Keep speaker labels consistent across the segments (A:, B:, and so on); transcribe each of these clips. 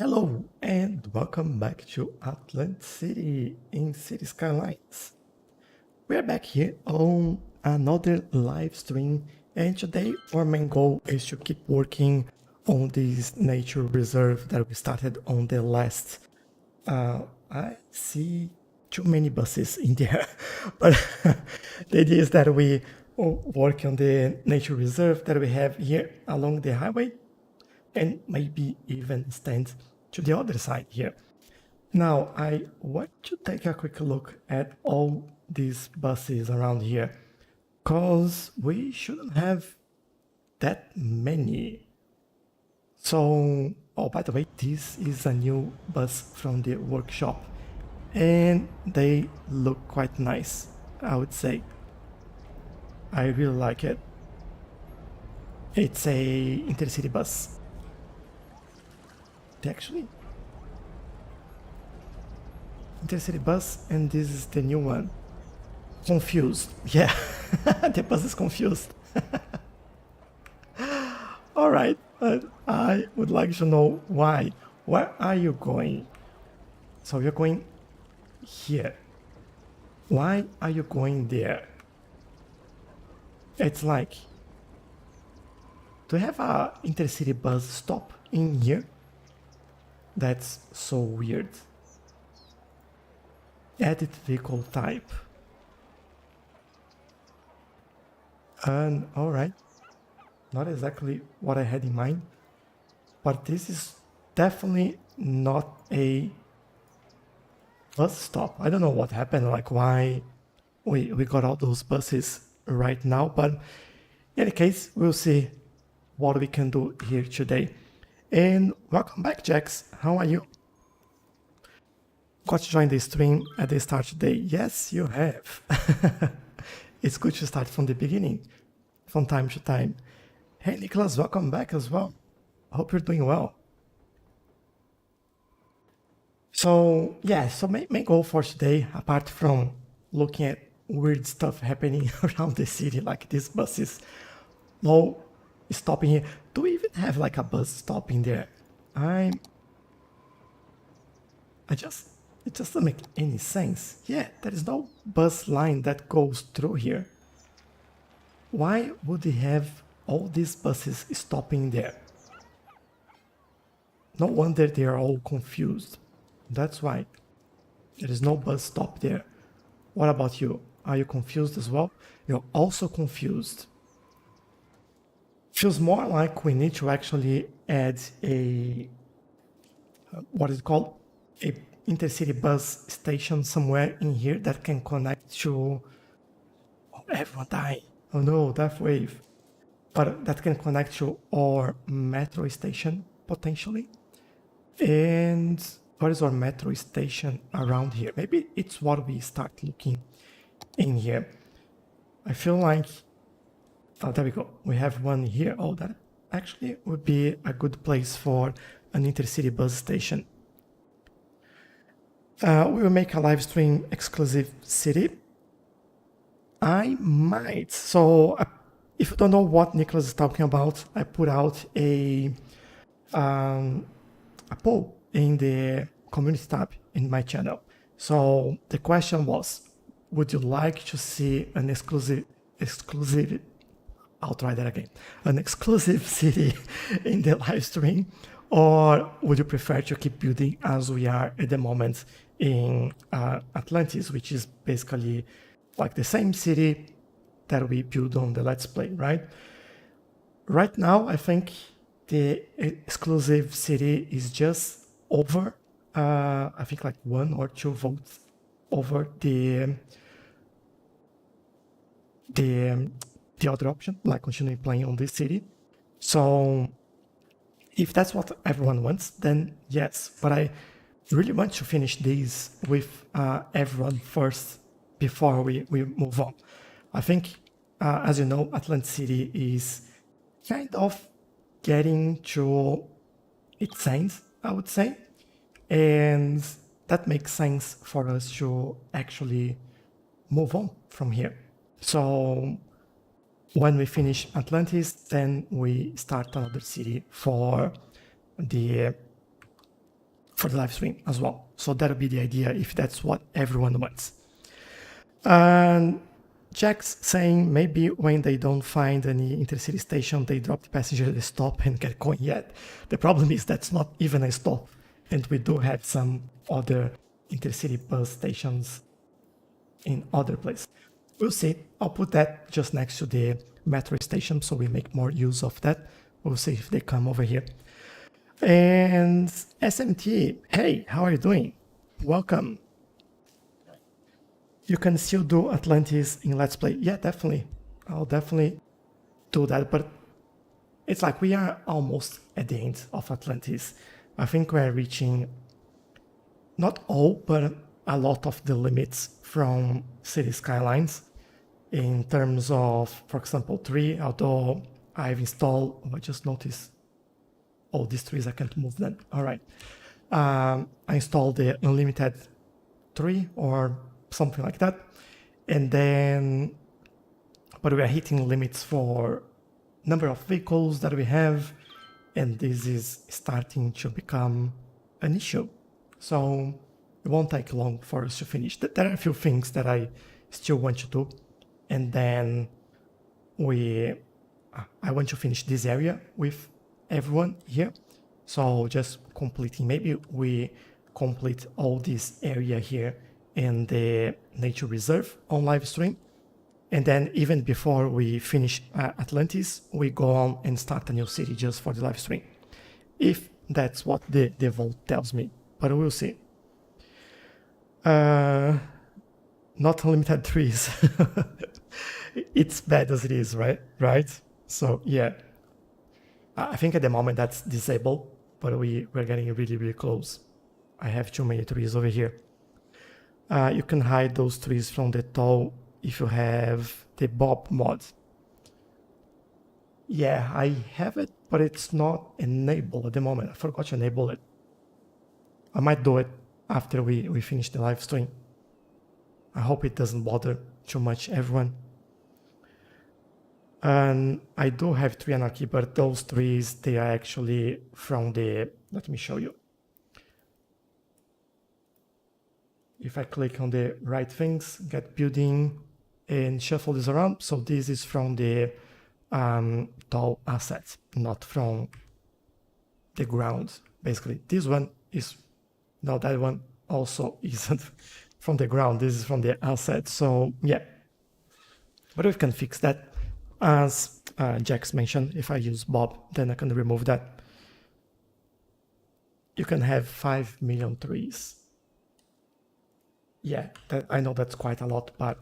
A: Hello and welcome back to Atlantis City in Cities Skylines. We're back here on another live stream, and today our main goal is to keep working on this nature reserve that we started on the last. I see too many buses in there, but the idea is that we work on the nature reserve that we have here along the highway and maybe even extend to the other side here. Now, I want to take a quick look at all these buses around here, because we shouldn't have that many. So, oh, by the way, this is a new bus from the workshop, and they look quite nice, I would say. I really like it. It's a intercity bus. Actually, intercity bus, and this is the new one. Confused. Yeah, the bus is confused. All right, I would like to know why. Where are you going? So you're going here. Why are you going there? It's like, do we have a intercity bus stop in here? That's so weird. Edit vehicle type. And alright, not exactly what I had in mind, but this is definitely not a bus stop. I don't know what happened, like why we got all those buses right now, but in any case, we'll see what we can do here today. And welcome back, Jax. How are you? Got to join the stream at the start today. Yes, you have. It's good to start from the beginning, from time to time. Hey, Nicholas, welcome back as well. Hope you're doing well. So, yeah, so main goal for today, apart from looking at weird stuff happening around the city, like these buses, all stopping here. Do we even have like a bus stop in there? It just doesn't make any sense. Yeah, there is no bus line that goes through here. Why would they have all these buses stopping there? No wonder they are all confused. That's why there is no bus stop there. What about you? Are you confused as well? You're also confused. Feels more like we need to actually add a, what is it called? A intercity bus station somewhere in here that can connect to, oh, everyone dying. Oh no, death wave. But that can connect to our metro station potentially. And what is our metro station around here? Maybe it's what we start looking in here. I feel like, oh, there we go. We have one here. Oh, that actually would be a good place for an intercity bus station. We will make a live stream exclusive city. I might. So, if you don't know what Nicholas is talking about, I put out a poll in the community tab in my channel. So the question was, would you like to see an exclusive, I'll try that again, an exclusive city in the live stream, or would you prefer to keep building as we are at the moment in Atlantis, which is basically like the same city that we build on the Let's Play, right? Right now, I think the exclusive city is just over, I think like 1 or 2 votes over the other option, like continuing playing on this city. So if that's what everyone wants, then yes, but I really want to finish these with everyone first before we move on. I think, as you know, Atlantis City is kind of getting to its end, I would say, and that makes sense for us to actually move on from here. So when we finish Atlantis, then we start another city for the for the live stream as well. So that'll be the idea if that's what everyone wants. And Jack's saying maybe when they don't find any intercity station, they drop the passenger at the stop and get going yet. The problem is that's not even a stop. And we do have some other intercity bus stations in other places. We'll see. I'll put that just next to the metro station so we make more use of that. We'll see if they come over here. And SMT, hey, how are you doing? Welcome. You can still do Atlantis in Let's Play. Yeah, definitely. I'll definitely do that, but it's like we are almost at the end of Atlantis. I think we're reaching not all, but a lot of the limits from Cities Skylines in terms of, for example, 3, although I've installed, I just noticed, oh, these trees, I can't move them. All right. I installed the Unlimited 3 or something like that. And then, but we are hitting limits for number of vehicles that we have. And this is starting to become an issue. So it won't take long for us to finish. There are a few things that I still want to do. And then I want to finish this area with everyone here. So just completing, maybe we complete all this area here in the nature reserve on live stream. And then even before we finish Atlantis, we go on and start a new city just for the live stream. If that's what the vote tells me, but we'll see. Not unlimited trees. It's bad as it is, right? So yeah, I think at the moment that's disabled, but we're getting really, really close. I have too many trees over here. You can hide those trees from the tow if you have the Bob mod. Yeah, I have it, but it's not enabled at the moment. I forgot to enable it. I might do it after we finish the live stream. I hope it doesn't bother too much everyone. And I do have 3 anarchy, but those trees, they are actually from the, let me show you. If I click on the right things, get building and shuffle this around. So this is from the tall assets, not from the ground. Basically, this one is, no, that one also isn't from the ground. This is from the asset. So yeah, but we can fix that. As Jax mentioned, if I use Bob, then I can remove that. You can have 5 million trees. Yeah, I know that's quite a lot, but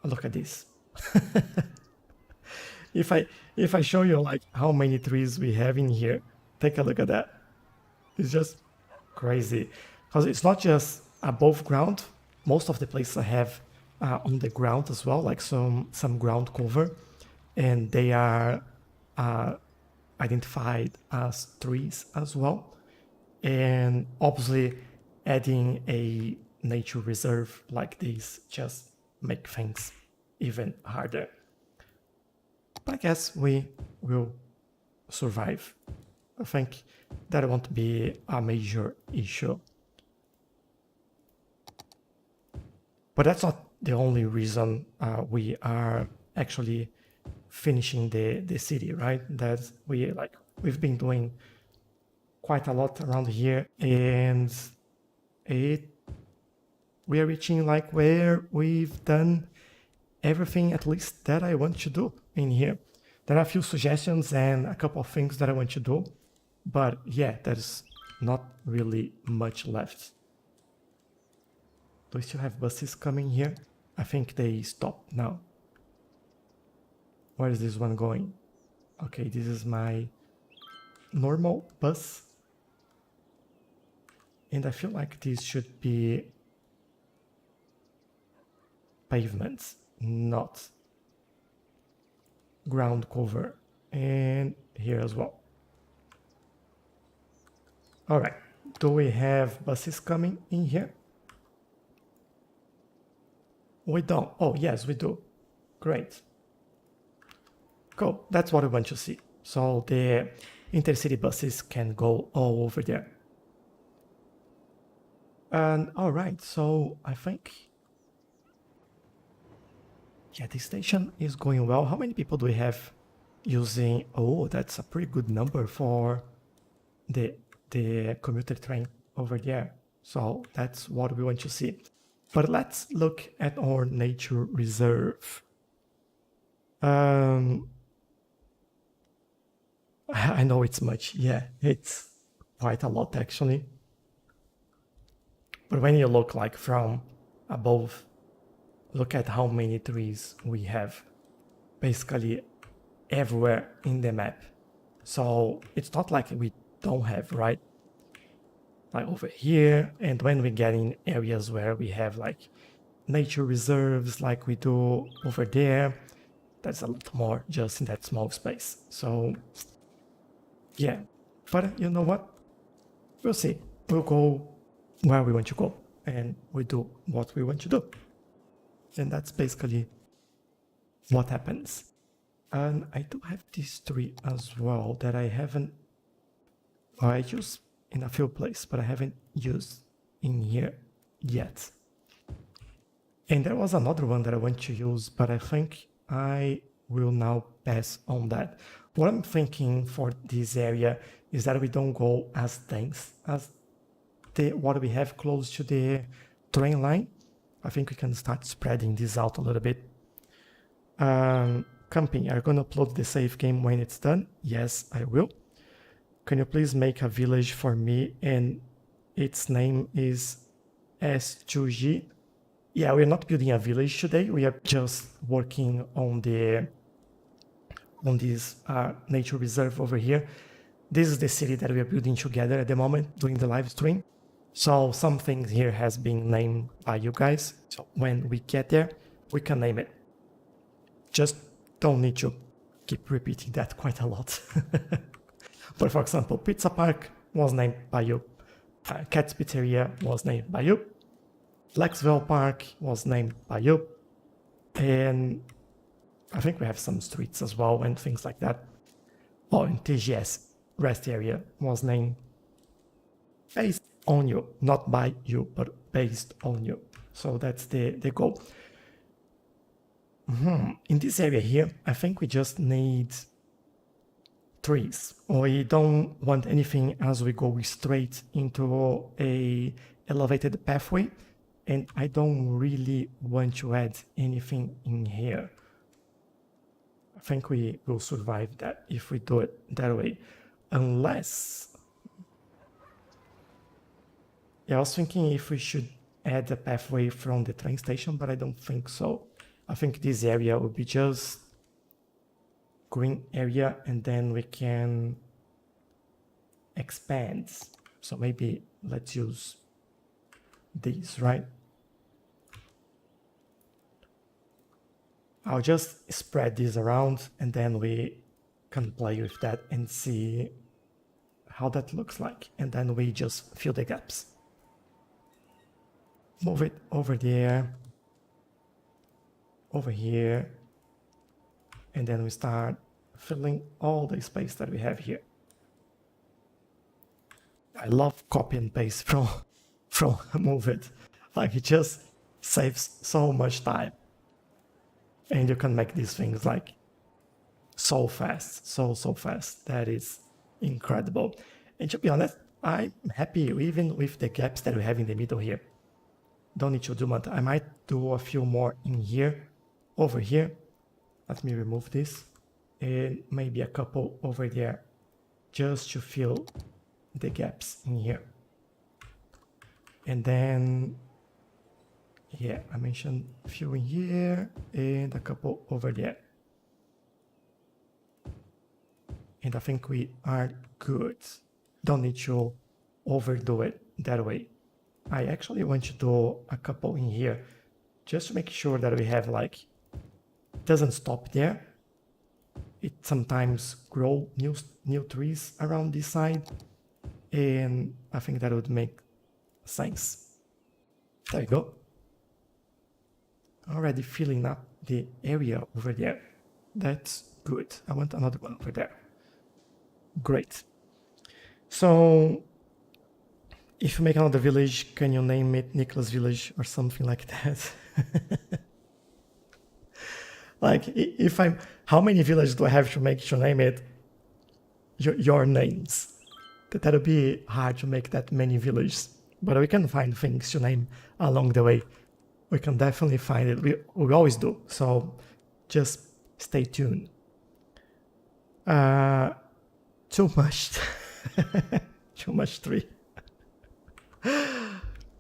A: look at this. If I show you like how many trees we have in here, take a look at that. It's just crazy. Because it's not just above ground. Most of the places I have on the ground as well, like some ground cover. And they are identified as trees as well. And obviously adding a nature reserve like this just make things even harder. But I guess we will survive. I think that won't be a major issue. But that's not the only reason we are actually finishing the city, right? That we've been doing quite a lot around here, and we are reaching like where we've done everything at least that I want to do in here. There are a few suggestions and a couple of things that I want to do, but yeah, there's not really much left. Do we still have buses coming here? I think they stopped now. Where is this one going? Okay, this is my normal bus. And I feel like this should be pavements, not ground cover. And here as well. All right, do we have buses coming in here? We don't. Oh, yes, we do. Great. Cool, that's what we want to see. So the intercity buses can go all over there. And all right, so I think, yeah, the station is going well. How many people do we have using? Oh, that's a pretty good number for the commuter train over there. So that's what we want to see. But let's look at our nature reserve. I know it's much. Yeah, it's quite a lot actually. But when you look like from above, look at how many trees we have basically everywhere in the map. So it's not like we don't have, right? Like over here, and when we get in areas where we have like nature reserves like we do over there, that's a lot more just in that small space. So yeah, but you know what? We'll see. We'll go where we want to go and we do what we want to do. And that's basically what happens. And I do have this tree as well that I haven't, I use in a few places, but I haven't used in here yet. And there was another one that I want to use, but I think I will now pass on that. What I'm thinking for this area is that we don't go as dense as what we have close to the train line. I think we can start spreading this out a little bit. Camping, are you going to upload the save game when it's done? Yes, I will. Can you please make a village for me and its name is S2G? Yeah, we're not building a village today. We are just working on this nature reserve over here. This is the city that we are building together at the moment during the live stream. So some things here has been named by you guys. So when we get there, we can name it. Just don't need to keep repeating that quite a lot. But for example, Pizza Park was named by you. Cat's Pizzeria was named by you. Flexville Park was named by you. And I think we have some streets as well and things like that. Oh, and TGS rest area was named based on you, not by you, but based on you. So that's the goal. In this area here, I think we just need trees. We don't want anything as we go straight into a elevated pathway, and I don't really want to add anything in here. I think we will survive that if we do it that way, unless, yeah, I was thinking if we should add a pathway from the train station, but I don't think so. I think this area will be just green area and then we can expand. So maybe let's use these, right? I'll just spread this around and then we can play with that and see how that looks like. And then we just fill the gaps. Move it over there, over here, and then we start filling all the space that we have here. I love copy and paste from Move It. Like it just saves so much time. And you can make these things like so fast, so fast. That is incredible. And to be honest, I'm happy even with the gaps that we have in the middle here. Don't need to do much. I might do a few more in here, over here. Let me remove this. And maybe a couple over there just to fill the gaps in here. And then, yeah, I mentioned a few in here and a couple over there. And I think we are good. Don't need to overdo it that way. I actually want to do a couple in here just to make sure that we have like, it doesn't stop there. It sometimes grow new trees around this side. And I think that would make sense. There you go. Already filling up the area over there. That's good. I want another one over there. Great. So if you make another village, can you name it Nicholas Village or something like that? Like, if I'm, how many villages do I have to make to name it your names? That'll be hard to make that many villages, but we can find things to name along the way. We can definitely find it. We always do. So just stay tuned. Too much, too much tree.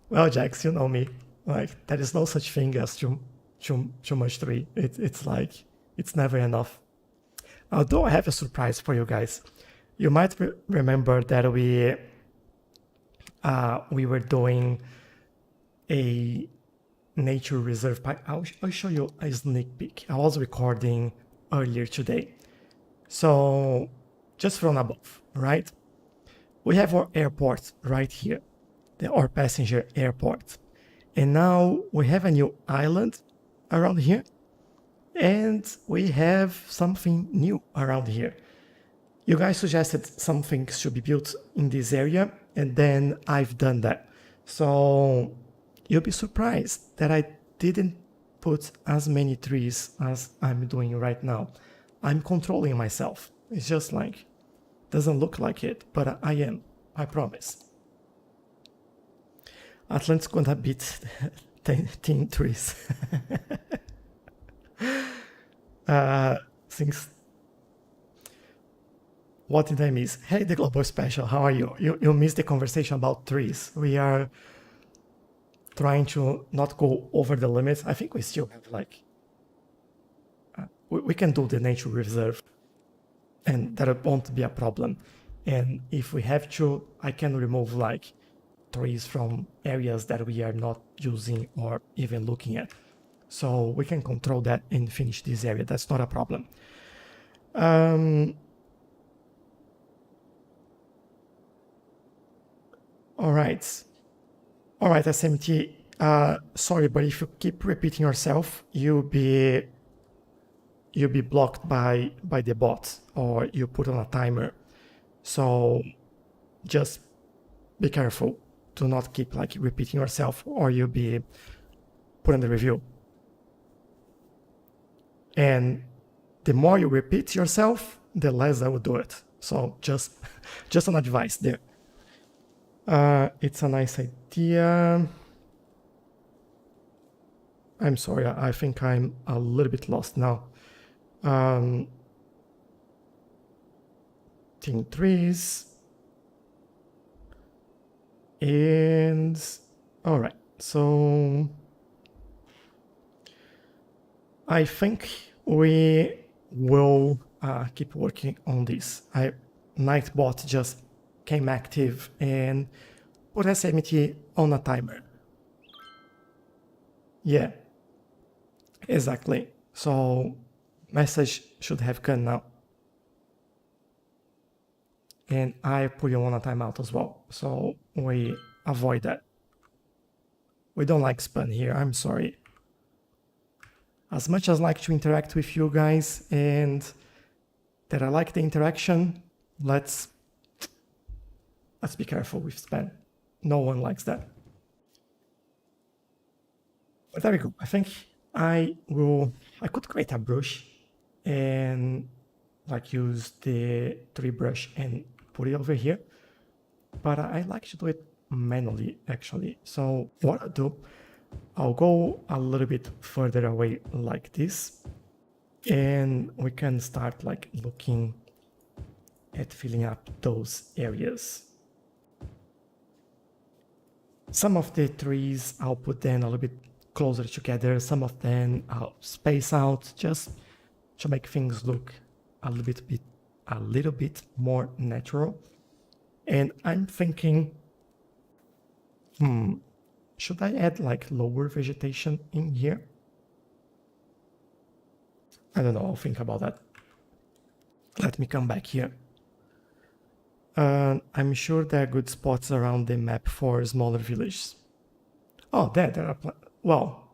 A: Well, Jax, you know me. Like, there is no such thing as too much tree. It's like, it's never enough. Although I have a surprise for you guys. You might remember that we were doing a nature reserve. I'll show you a sneak peek. I was recording earlier today. So just from above, right? We have our airport right here, our passenger airport. And now we have a new island around here. And we have something new around here. You guys suggested some things should be built in this area, and then I've done that. So you'll be surprised that I didn't put as many trees as I'm doing right now. I'm controlling myself. It's just like, doesn't look like it, but I am, I promise. Atlantis gonna beat 10 trees. Since what the name is, hey, the Global Special, how are you? You missed the conversation about trees. We are trying to not go over the limits. I think we still have like, we can do the nature reserve and that won't be a problem. And if we have to, I can remove like trees from areas that we are not using or even looking at. So we can control that and finish this area. That's not a problem. All right, SMT. Sorry, but if you keep repeating yourself, you'll be blocked by the bot, or you put on a timer. So just be careful to not keep like repeating yourself, or you'll be put on the review. And the more you repeat yourself, the less I will do it. So just an advice there. It's a nice idea. I'm sorry, I think I'm a little bit lost now. Team trees. And all right, so I think we will keep working on this. Nightbot just came active and put SMT on a timer. Yeah, exactly. So message should have gone now. And I put you on a timeout as well, so we avoid that. We don't like spam here, I'm sorry. As much as I like to interact with you guys and that I like the interaction, let's be careful with spam. No one likes that. But there we go. I think I could create a brush and like use the tree brush and put it over here. But I like to do it manually actually. So what I'll do, I'll go a little bit further away like this, and we can start like looking at filling up those areas. Some of the trees I'll put them a little bit closer together, some of them I'll space out just to make things look a little bit more natural. And I'm thinking, should I add like lower vegetation in here? I don't know, I'll think about that. Let me come back here. I'm sure there are good spots around the map for smaller villages. Oh, there are, well,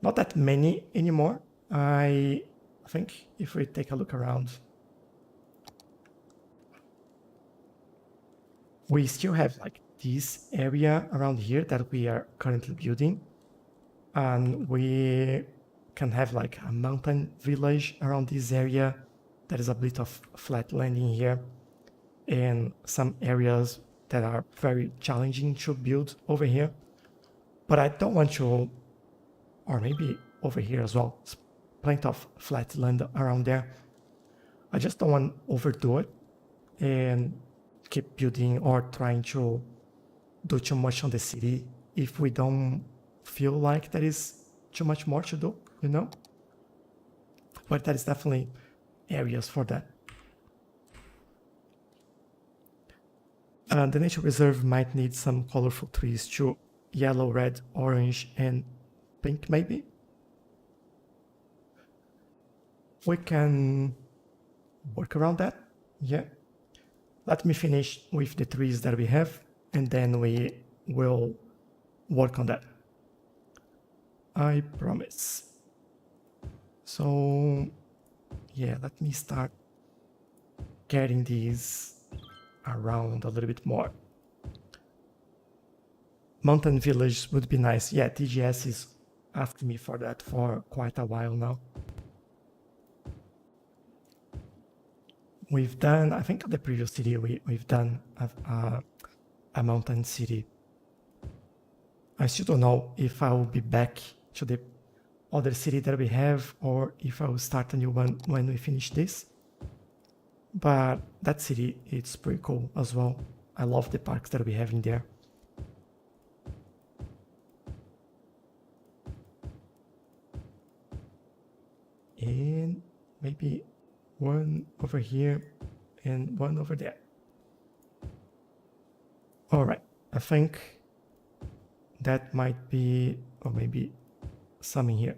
A: not that many anymore. I think if we take a look around, we still have like this area around here that we are currently building, and we can have like a mountain village around this area. There is a bit of flat landing here and some areas that are very challenging to build over here. But I don't want to, or maybe over here as well, there's plenty of flat land around there. I just don't want to overdo it and keep building or trying to do too much on the city if we don't feel like there is too much more to do, you know? But there is definitely areas for that. The nature reserve might need some colorful trees too. Yellow, red, orange, and pink maybe. We can work around that, yeah. Let me finish with the trees that we have, and then we will work on that. I promise. So, yeah, let me start getting these around a little bit more. Mountain village would be nice. Yeah, TGS is asking me for that for quite a while now. We've done, I think, the previous city we've done a mountain city. I still don't know if I will be back to the other city that we have or if I will start a new one when we finish this. But that city, it's pretty cool as well. I love the parks that we have in there. And maybe one over here and one over there. All right, I think that might be, or maybe some in here.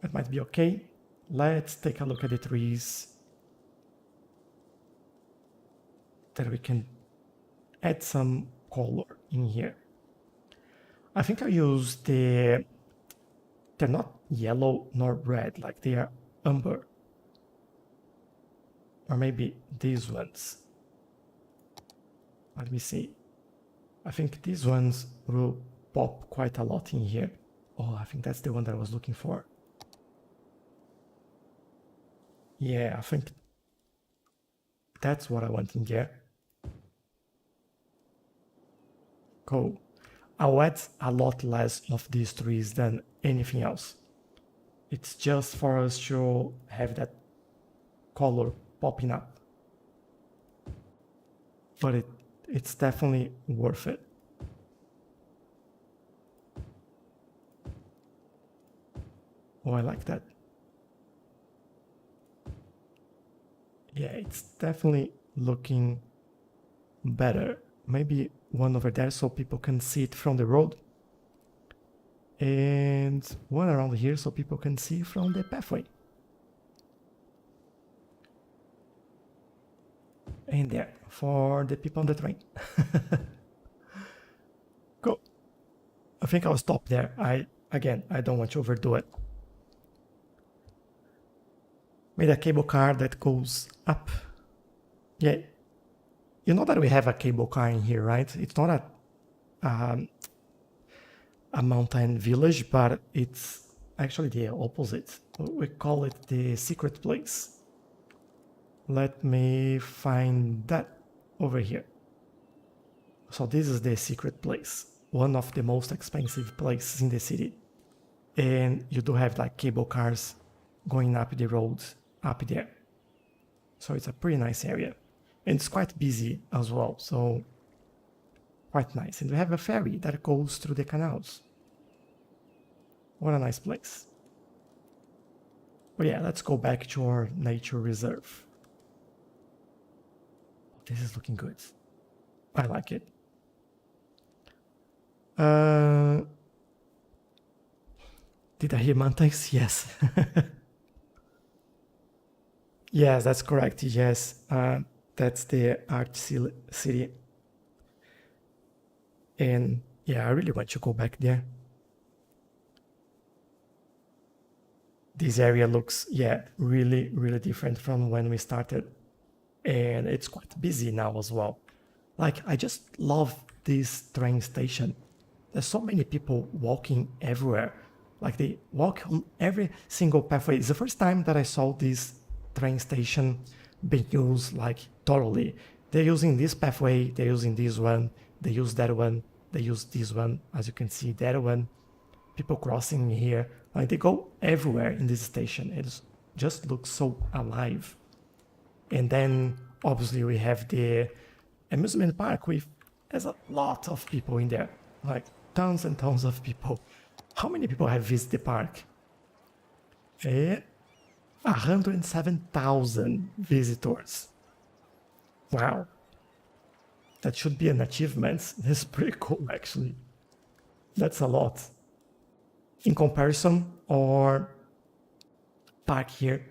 A: That might be okay. Let's take a look at the trees that we can add some color in here. I think I use they're not yellow nor red, like they are umber. Or maybe these ones. Let me see. I think these ones will pop quite a lot in here. Oh, I think that's the one that I was looking for. Yeah, I think that's what I want in there. Cool. I'll add a lot less of these trees than anything else. It's just for us to have that color popping up. But it's definitely worth it. Oh, I like that. Yeah, it's definitely looking better. Maybe one over there so people can see it from the road. And one around here so people can see from the pathway. And there, for the people on the train. Cool. I think I'll stop there. Again, I don't want to overdo it. Made a cable car that goes up. Yeah. You know that we have a cable car in here, right? It's not a mountain village, but it's actually the opposite. We call it the secret place. Let me find that over here. So this is the secret place, one of the most expensive places in the city. And you do have like cable cars going up the roads up there. So it's a pretty nice area. And it's quite busy as well, so quite nice. And we have a ferry that goes through the canals. What a nice place. But yeah, let's go back to our nature reserve. This is looking good. I like it. Did I hear mountains? Yes. Yes, that's correct. Yes, that's the art city. And yeah, I really want to go back there. This area looks, yeah, really, really different from when we started. And it's quite busy now as well. Like, I just love this train station. There's so many people walking everywhere. Like, they walk on every single pathway. It's the first time that I saw this train station being used like thoroughly. They're using this pathway, they're using this one, they use that one, they use this one, as you can see, that one. People crossing here. Like, they go everywhere in this station. It just looks so alive. And then obviously we have the amusement park with has a lot of people in there, like tons and tons of people. How many people have visited the park? 107,000 visitors. Wow, that should be an achievement. That's pretty cool, actually. That's a lot. In comparison, our park here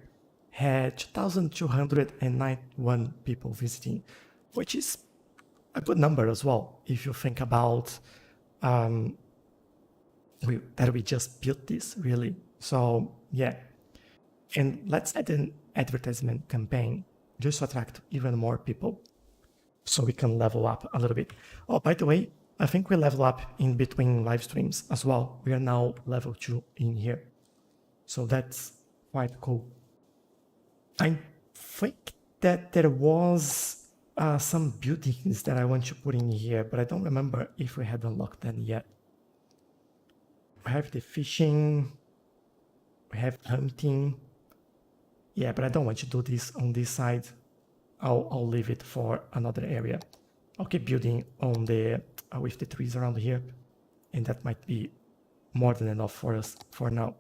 A: had 2,291 people visiting, which is a good number as well, if you think about that we just built this, really. So, yeah. And let's add an advertisement campaign just to attract even more people so we can level up a little bit. Oh, by the way, I think we level up in between live streams as well. We are now level 2 in here. So that's quite cool. I think that there was some buildings that I want to put in here, but I don't remember if we had unlocked them yet. We have the fishing, we have hunting. Yeah, but I don't want to do this on this side. I'll leave it for another area. I'll keep building on the with the trees around here, and that might be more than enough for us for now.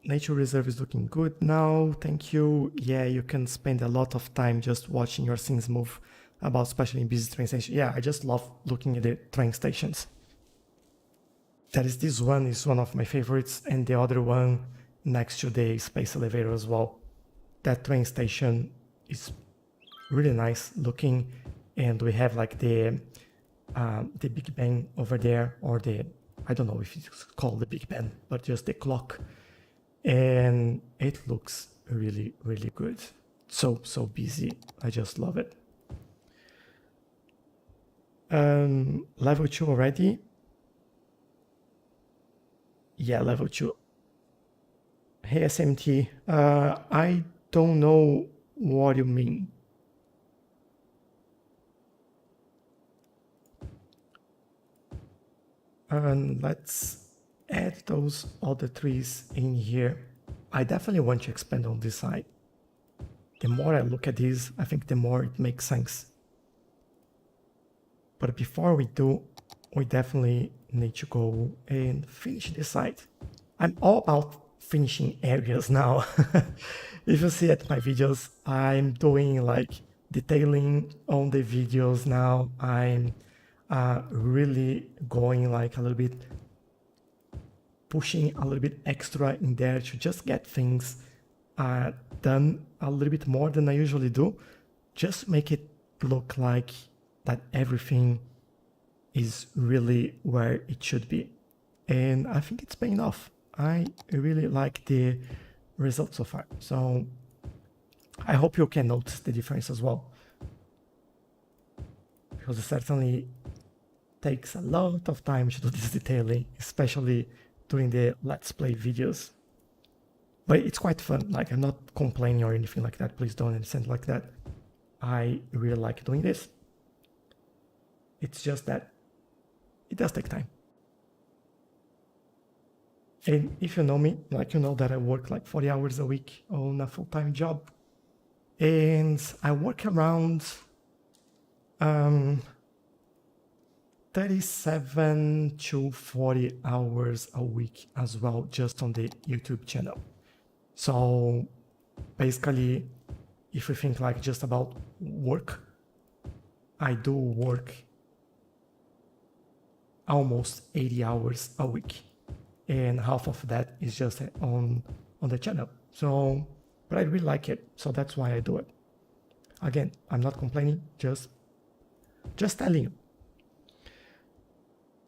A: Nature reserve is looking good now, thank you. Yeah, you can spend a lot of time just watching your scenes move about, especially in busy train stations. Yeah, I just love looking at the train stations. This one is one of my favorites, and the other one next to the space elevator as well. That train station is really nice looking, and we have like the Big Ben over there, or I don't know if it's called the Big Ben, but just the clock, and it looks really, really good. So busy. I just love it. Level 2 already. Yeah, level 2. Hey, SMT, I don't know what you mean. And let's add those other trees in here. I definitely want to expand on this side. The more I look at this, I think the more it makes sense. But before we do, we definitely need to go and finish this side. I'm all about finishing areas now. If you see at my videos, I'm doing like detailing on the videos now. I'm really going like a little bit, pushing a little bit extra in there to just get things done a little bit more than I usually do. Just make it look like that everything is really where it should be. And I think it's paying off. I really like the results so far. So I hope you can notice the difference as well, because it certainly takes a lot of time to do this detailing, especially during the Let's Play videos. But it's quite fun. Like, I'm not complaining or anything like that. Please don't understand like that. I really like doing this. It's just that it does take time. And if you know me, like, you know that I work like 40 hours a week on a full-time job. And I work around 37 to 40 hours a week as well, just on the YouTube channel. So basically, if you think like just about work, I do work almost 80 hours a week, and half of that is just on the channel. So, but I really like it, so that's why I do it. Again, I'm not complaining, just telling you.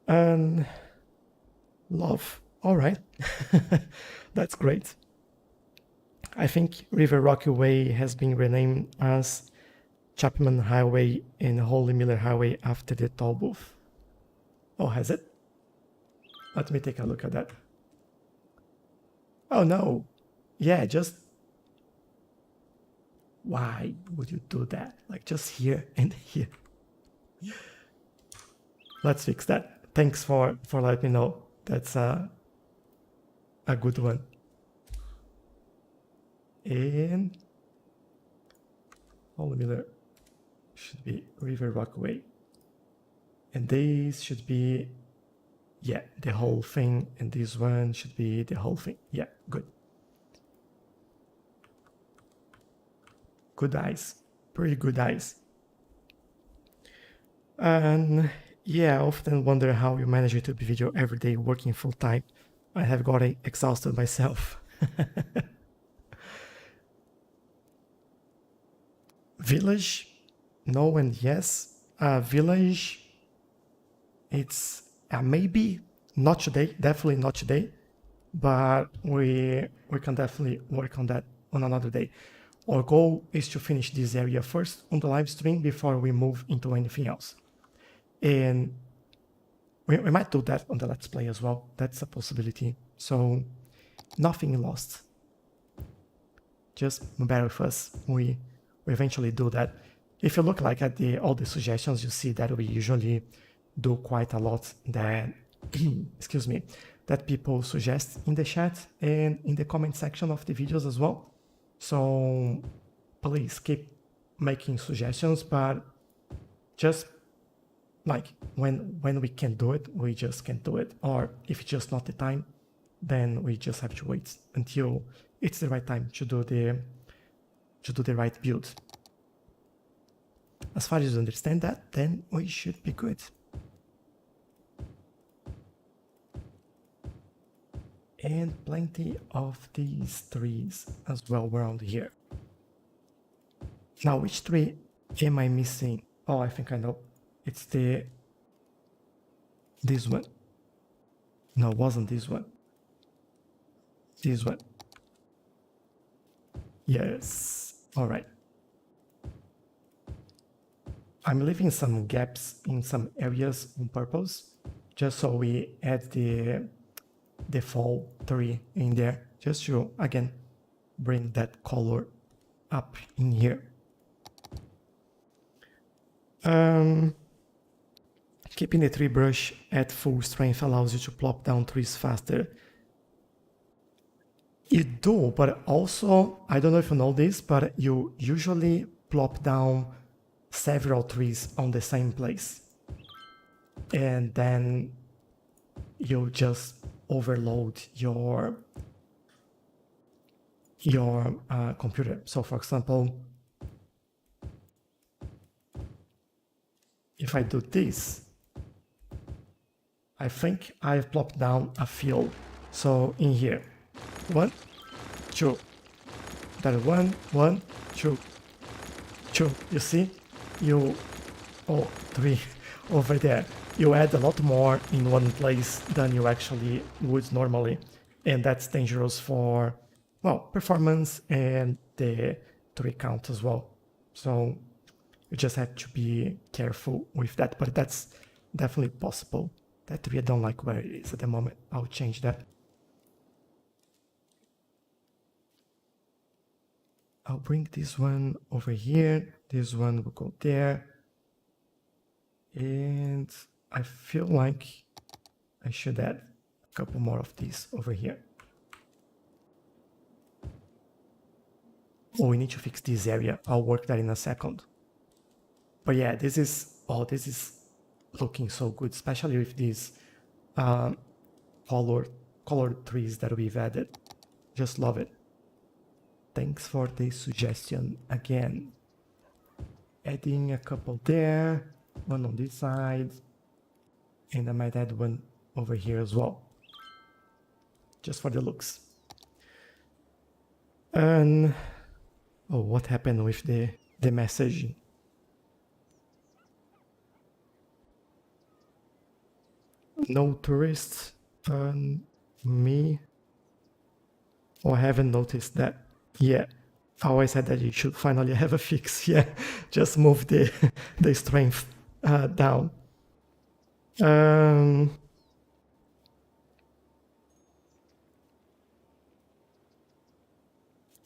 A: And love, all right. That's great. I think River Rocky Way has been renamed as Chapman Highway and Holy Miller Highway after the toll booth. Oh, has it? Let me take a look at that. Oh no. Yeah, just... Why would you do that? Like just here and here. Let's fix that. Thanks for letting me know. That's a good one. And Holy Miller should be River Rockaway. And these should be, yeah, the whole thing. And this one should be the whole thing. Yeah, good. Good eyes. Pretty good eyes. And yeah, I often wonder how you manage a YouTube video every day working full time. I have gotten exhausted myself. Village, no and yes. Village, it's maybe not today, definitely not today, but we can definitely work on that on another day. Our goal is to finish this area first on the live stream before we move into anything else. And we might do that on the Let's Play as well. That's a possibility. So nothing lost. Just bear with us. We eventually do that. If you look like at all the suggestions, you see that we usually do quite a lot that, excuse me, that people suggest in the chat and in the comment section of the videos as well. So please keep making suggestions, but just like when we can do it, we just can't do it. Or if it's just not the time, then we just have to wait until it's the right time to do the right build. As far as you understand that, then we should be good. And plenty of these trees as well around here. Now, which tree am I missing? Oh, I think I know. It's this one. No, it wasn't this one. This one. Yes. All right. I'm leaving some gaps in some areas on purpose, just so we add the fall tree in there, just to, again, bring that color up in here. Keeping the tree brush at full strength allows you to plop down trees faster. You do, but also, I don't know if you know this, but you usually plop down several trees on the same place. And then you just overload your computer. So for example, if I do this, I think I've plopped down a field. So in here, 1, 2, that 1, 1, 2, 2. You see, oh, 3 over there. You add a lot more in one place than you actually would normally, and that's dangerous for, well, performance and the tree count as well. So you just have to be careful with that, but that's definitely possible. That tree I don't like where it is at the moment. I'll change that. I'll bring this one over here. This one will go there. And I feel like I should add a couple more of these over here. Oh, we need to fix this area. I'll work that in a second. But yeah, this is looking so good, especially with these colored trees that we've added. Just love it. Thanks for the suggestion again. Adding a couple there, one on this side, and I might add one over here as well, just for the looks. And oh, what happened with the messaging? No tourists, me. Oh, I haven't noticed that. Yeah, I always said that you should finally have a fix. Yeah, just move the the strength down. Um,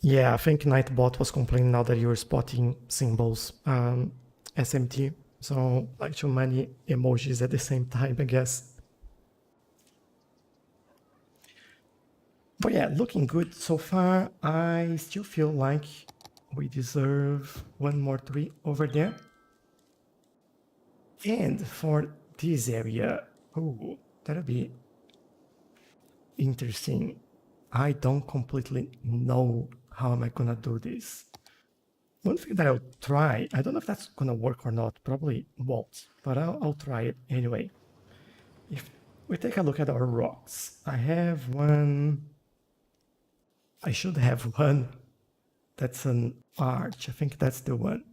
A: yeah, I think Nightbot was complaining now that you're spotting symbols SMT. So like too many emojis at the same time, I guess. But yeah, looking good so far. I still feel like we deserve one more tree over there. And for this area, oh, that'll be interesting. I don't completely know how am I gonna do this. One thing that I'll try, I don't know if that's gonna work or not, probably won't, but I'll try it anyway. If we take a look at our rocks, I have one, I should have one that's an arch. I think that's the one.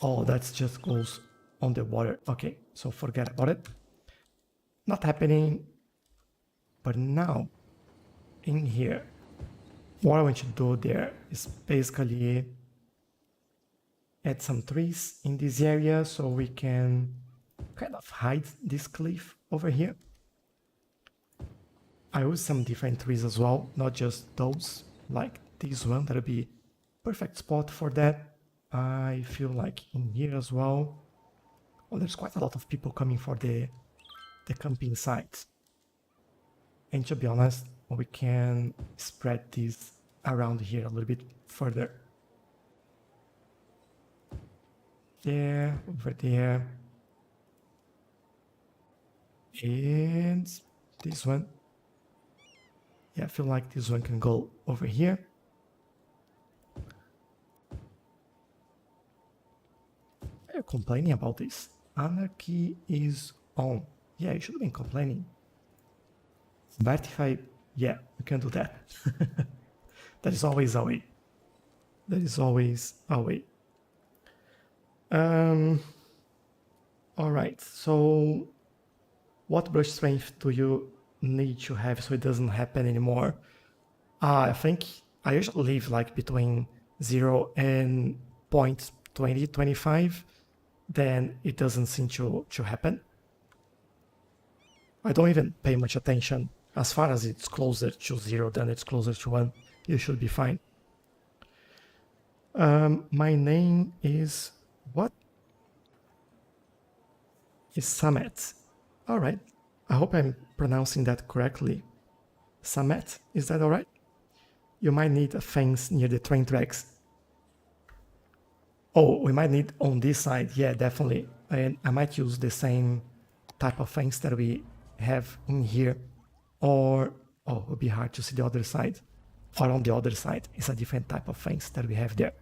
A: Oh, that's just goes on the water. Okay, so forget about it. Not happening. But now, in here, what I want you to do there is basically add some trees in this area so we can kind of hide this cliff over here. I use some different trees as well, not just those, like this one, that'll be perfect spot for that. I feel like in here as well. Well, there's quite a lot of people coming for the camping sites. And to be honest, we can spread this around here a little bit further. There, over there. And this one. Yeah, I feel like this one can go over here. Are you complaining about this? Anarchy is on. Yeah, you should have been complaining. But if yeah, we can do that. That is always a way. That is always a way. All right, so what brush strength do you need to have so it doesn't happen anymore? I think I usually leave like between 0 and 0.20, 25, then it doesn't seem to happen. I don't even pay much attention. As far as it's closer to 0 than it's closer to 1, you should be fine. My name is what? Is Samet. All right. I hope I'm pronouncing that correctly. Samet, is that all right? You might need a fence near the train tracks. Oh, we might need on this side. Yeah, definitely. And I might use the same type of fence that we have in here. Or, oh, it would be hard to see the other side. Or on the other side, it's a different type of fence that we have there.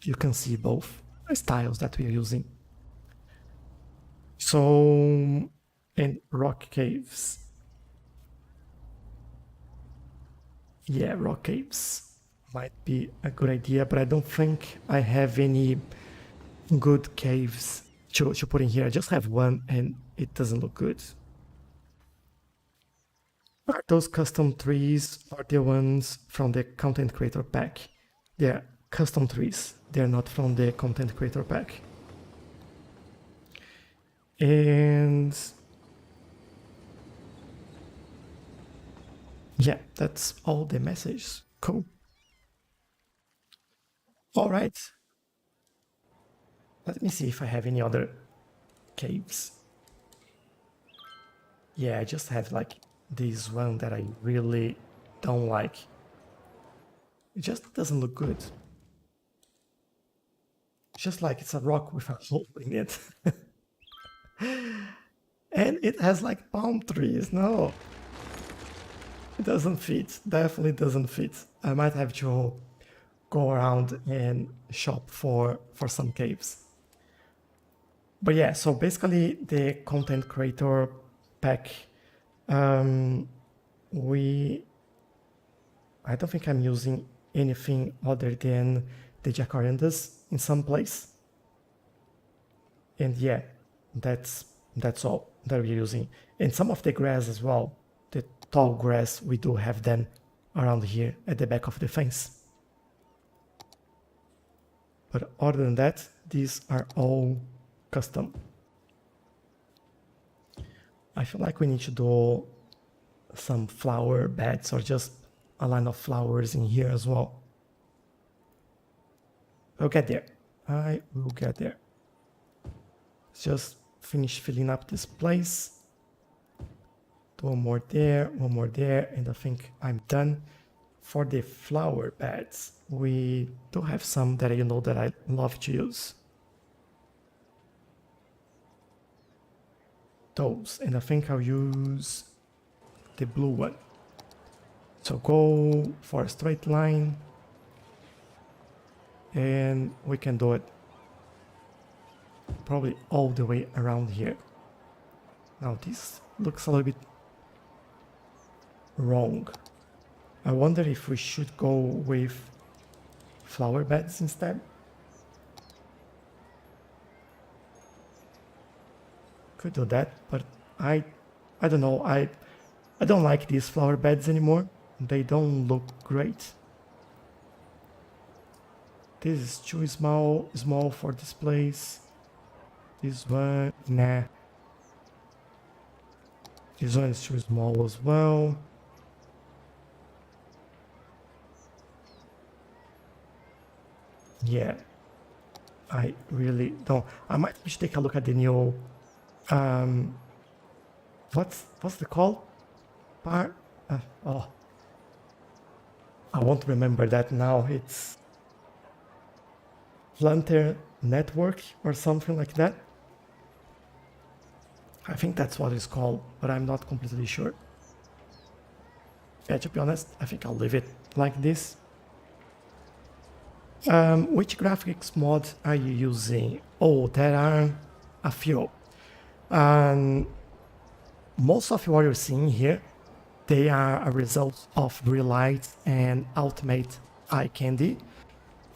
A: You can see both styles that we are using. So, and rock caves. Yeah, rock caves might be a good idea, but I don't think I have any good caves to put in here. I just have one and it doesn't look good. Are those custom trees are the ones from the content creator pack? They're custom trees. They're not from the content creator pack. And yeah, that's all the messages. Cool. All right. Let me see if I have any other caves. Yeah, I just have like this one that I really don't like. It just doesn't look good. It's just like it's a rock with a hole in it. And it has like palm trees. No, it doesn't fit. Definitely doesn't fit. I might have to go around and shop for some caves. But yeah, so basically the content creator pack, I don't think I'm using anything other than the jacarandas in some place. And yeah, that's all that we're using. And some of the grass as well, tall grass, we do have them around here at the back of the fence. But other than that, these are all custom. I feel like we need to do some flower beds or just a line of flowers in here as well. We'll get there. I will get there. Let's just finish filling up this place. One more there, and I think I'm done. For the flower beds, we do have some that you know that I love to use. Those, and I think I'll use the blue one. So go for a straight line, and we can do it probably all the way around here. Now this looks a little bit wrong. I wonder if we should go with flower beds instead. Could do that, but I don't know. I don't like these flower beds anymore. They don't look great. This is too small for this place. This one, nah. This one is too small as well. Yeah, I really don't. I might just take a look at the new, what's the call? Oh, I won't remember that now. It's Planter Network or something like that. I think that's what it's called, but I'm not completely sure. Yeah, to be honest, I think I'll leave it like this. Which graphics mod are you using? Oh, there are a few. Most of what you're seeing here, they are a result of Relight and Ultimate Eye Candy.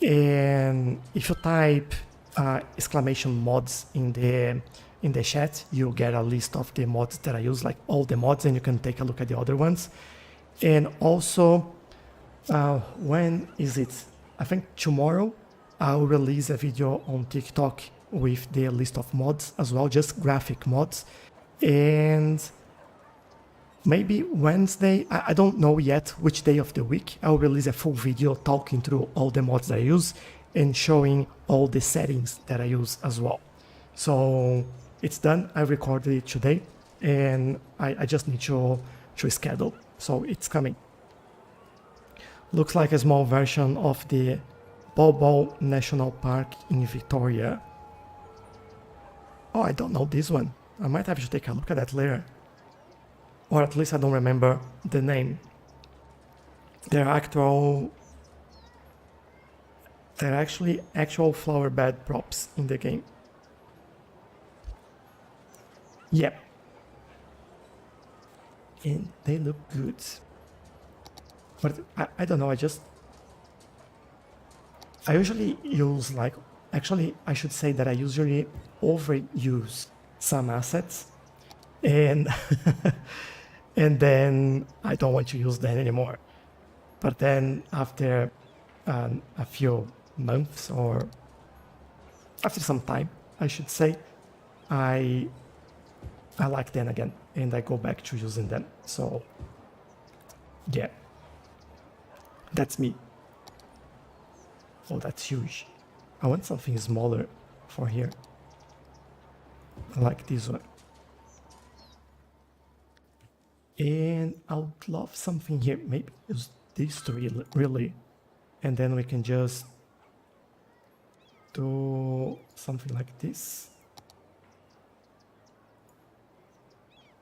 A: And if you type exclamation mods in the chat, you'll get a list of the mods that I use, like all the mods, and you can take a look at the other ones. And also, when is it? I think tomorrow I'll release a video on TikTok with the list of mods as well, just graphic mods. And maybe Wednesday, I don't know yet which day of the week, I'll release a full video talking through all the mods I use and showing all the settings that I use as well. So it's done. I recorded it today and I just need to schedule. So it's coming. Looks like a small version of the Bobo National Park in Victoria. Oh, I don't know this one. I might have to take a look at that later. Or at least I don't remember the name. They're actually actual flower bed props in the game. Yep. And they look good. But I don't know, I usually use actually I should say that I usually overuse some assets and and then I don't want to use them anymore. But then after a few months or after some time, I should say, I like them again and I go back to using them. So yeah. That's me. Oh, that's huge. I want something smaller for here. I like this one. And I would love something here. Maybe use these three really. And then we can just do something like this.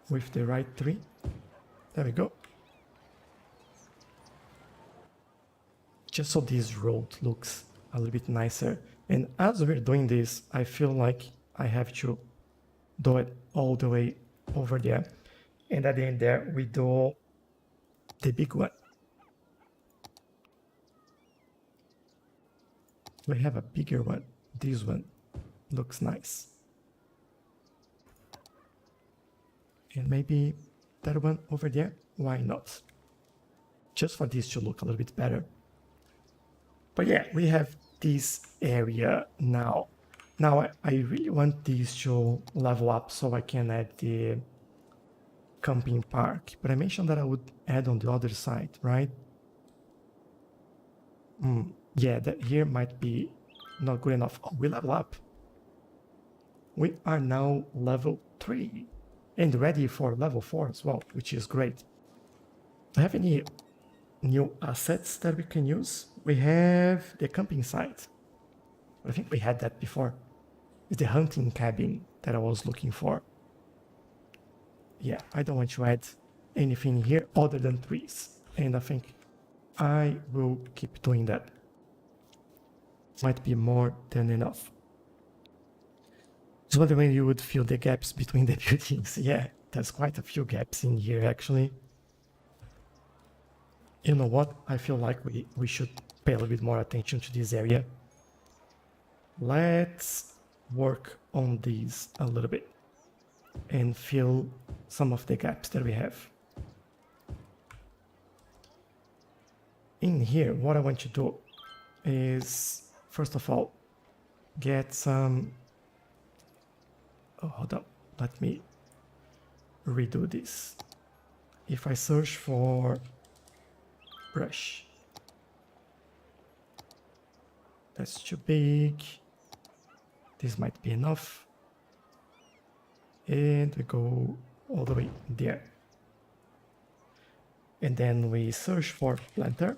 A: With the right three. There we go. Just so this road looks a little bit nicer. And as we're doing this, I feel like I have to do it all the way over there. And at the end there, we do the big one. We have a bigger one. This one looks nice. And maybe that one over there? Why not? Just for this to look a little bit better. But yeah, we have this area now. Now I really want this to level up so I can add the camping park. But I mentioned that I would add on the other side, right? Yeah, that here might be not good enough. Oh, we level up. We are now level 3 and ready for level 4 as well, which is great. Do I have any new assets that we can use? We have the camping site. I think we had that before. It's the hunting cabin that I was looking for. Yeah, I don't want to add anything here other than trees. And I think I will keep doing that. Might be more than enough. So when you would fill the gaps between the buildings. Yeah, there's quite a few gaps in here actually. You know what? I feel like we should pay a little bit more attention to this area. Let's work on these a little bit and fill some of the gaps that we have. In here, what I want to do is, first of all, get some... Oh, hold on. Let me redo this. If I search for brush, that's too big. This might be enough. And we go all the way there. And then we search for planter.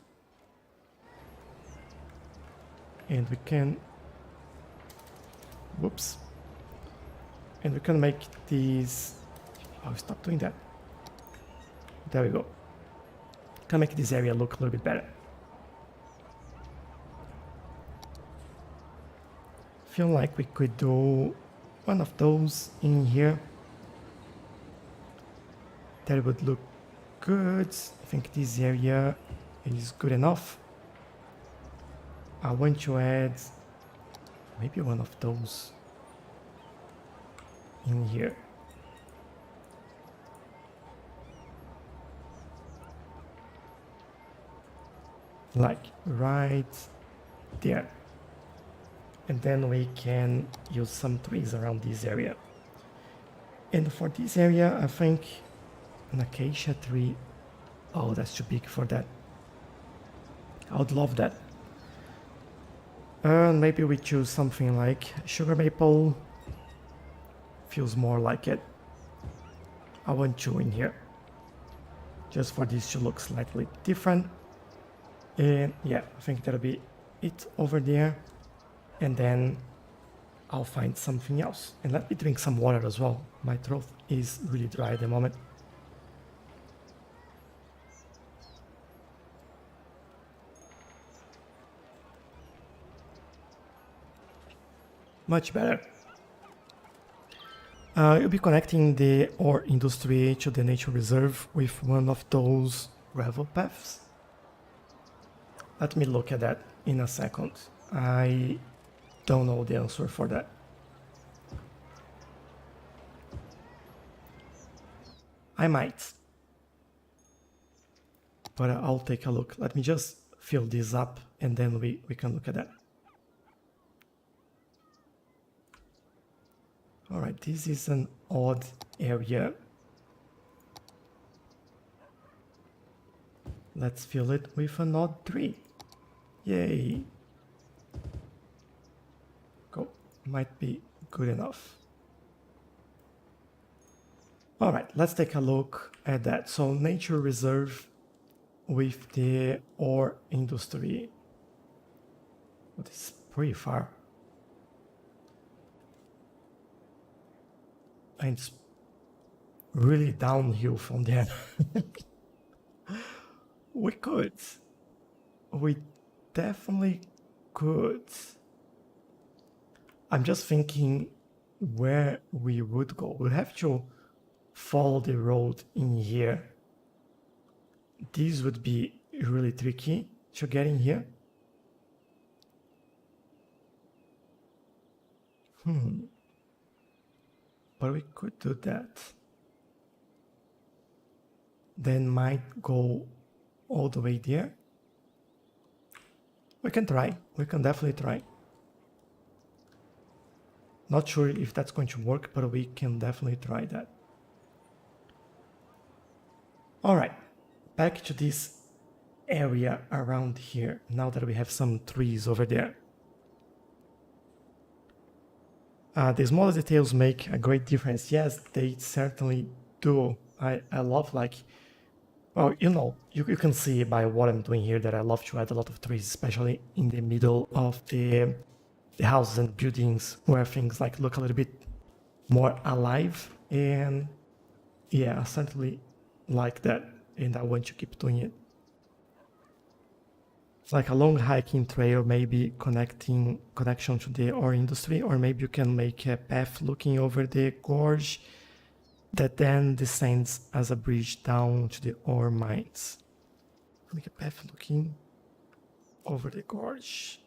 A: And we can... Whoops. And we can make these... Oh, stop doing that. There we go. Can make this area look a little bit better. Feel like we could do one of those in here. That would look good. I think this area is good enough. I want to add maybe one of those in here. Like right there. And then we can use some trees around this area. And for this area, I think an acacia tree. Oh, that's too big for that. I would love that. Maybe we choose something like sugar maple. Feels more like it. I want two in here. Just for this to look slightly different. And yeah, I think that'll be it over there. And then I'll find something else. And let me drink some water as well. My throat is really dry at the moment. Much better. You'll be connecting the ore industry to the nature reserve with one of those gravel paths. Let me look at that in a second. I don't know the answer for that. I might. But I'll take a look. Let me just fill this up and then we can look at that. Alright, this is an odd area. Let's fill it with an odd tree. Yay! Go. Might be good enough. Alright, let's take a look at that. So, nature reserve with the ore industry. But it's pretty far. And it's really downhill from there. We could. We definitely could. I'm just thinking where we would go. We'll have to follow the road in here. This would be really tricky to get in here. But we could do that. then might go all the way there. We can try. We can definitely try. Not sure if that's going to work, but we can definitely try that. All right, back to this area around here, now that we have some trees over there. The smaller details make a great difference. Yes, they certainly do. I love, like, well, you can see by what I'm doing here that I love to add a lot of trees, especially in the middle of the houses and buildings where things like look a little bit more alive. And yeah, I certainly like that, and I want to keep doing it. It's like a long hiking trail, maybe connection to the ore industry, or maybe you can make a path looking over the gorge that then descends as a bridge down to the ore mines. Make a path looking over the gorge.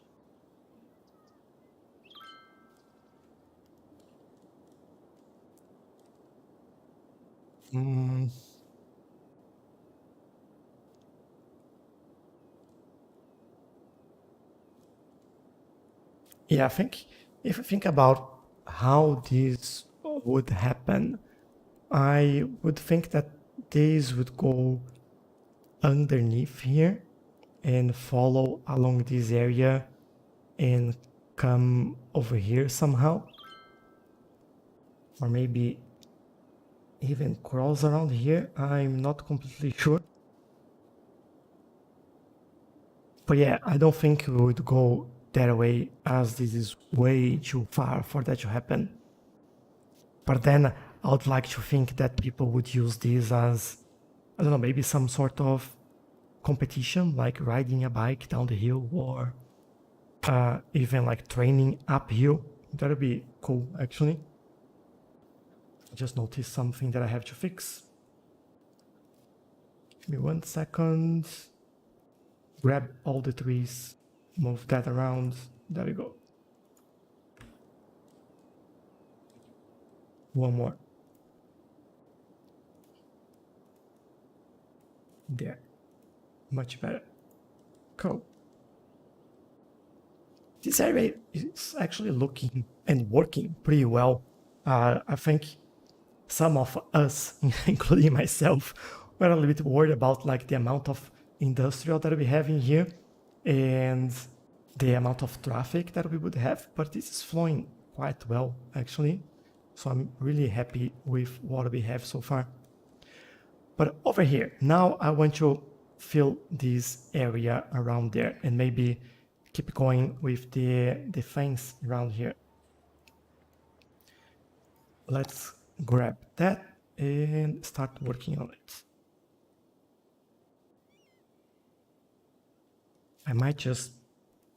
A: Yeah, I think if you think about how this would happen, I would think that this would go underneath here and follow along this area and come over here somehow. Or maybe even cross around here. I'm not completely sure. But yeah, I don't think we would go that way, as this is way too far for that to happen. But then I would like to think that people would use this as, I don't know, maybe some sort of competition, like riding a bike down the hill, or even like training uphill. That would be cool, actually. I just noticed something that I have to fix. Give me 1 second. Grab all the trees, move that around. There we go. One more. There. Much better. Cool. This area is actually looking and working pretty well. I think some of us, including myself, were a little bit worried about like the amount of industrial that we have in here and the amount of traffic that we would have, but this is flowing quite well, actually. So I'm really happy with what we have so far. But over here, now I want to fill this area around there and maybe keep going with the fence around here. Let's grab that and start working on it. I might just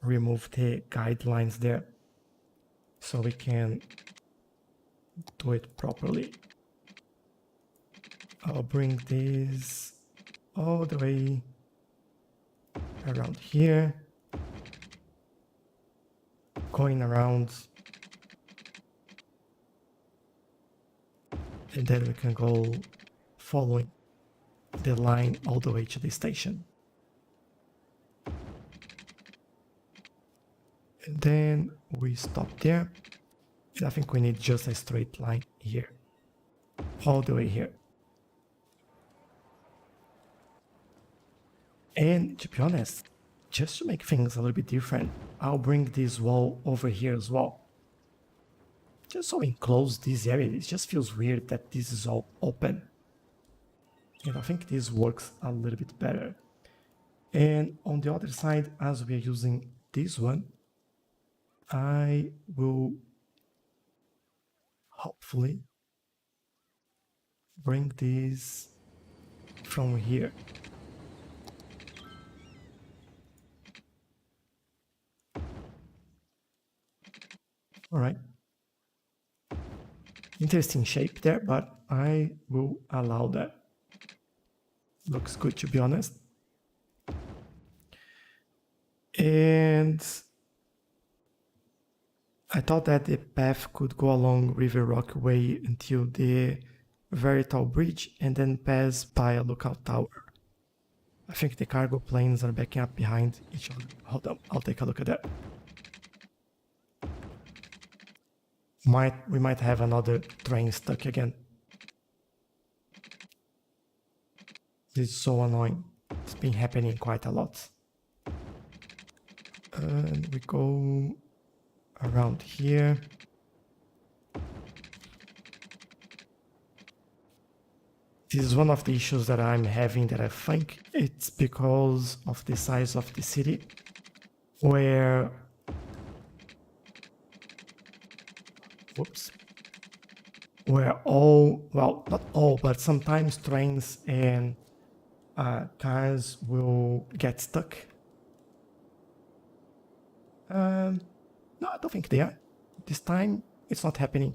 A: remove the guidelines there so we can do it properly. I'll bring this all the way around here, going around, and then we can go following the line all the way to the station. And then we stop there, and I think we need just a straight line here, all the way here. And to be honest, just to make things a little bit different, I'll bring this wall over here as well. Just so we enclose this area, it just feels weird that this is all open. And I think this works a little bit better. And on the other side, as we are using this one, I will hopefully bring this from here. All right. Interesting shape there, but I will allow that. Looks good, to be honest. And I thought that the path could go along River Rock Way until the very tall bridge, and then pass by a lookout tower. I think the cargo planes are backing up behind each other. Hold on, I'll take a look at that. We might have another train stuck again. This is so annoying. It's been happening quite a lot. And we go around here. This is one of the issues that I'm having, that I think it's because of the size of the city, where all, well, not all, but sometimes trains and cars will get stuck. No, I don't think they are. This time it's not happening.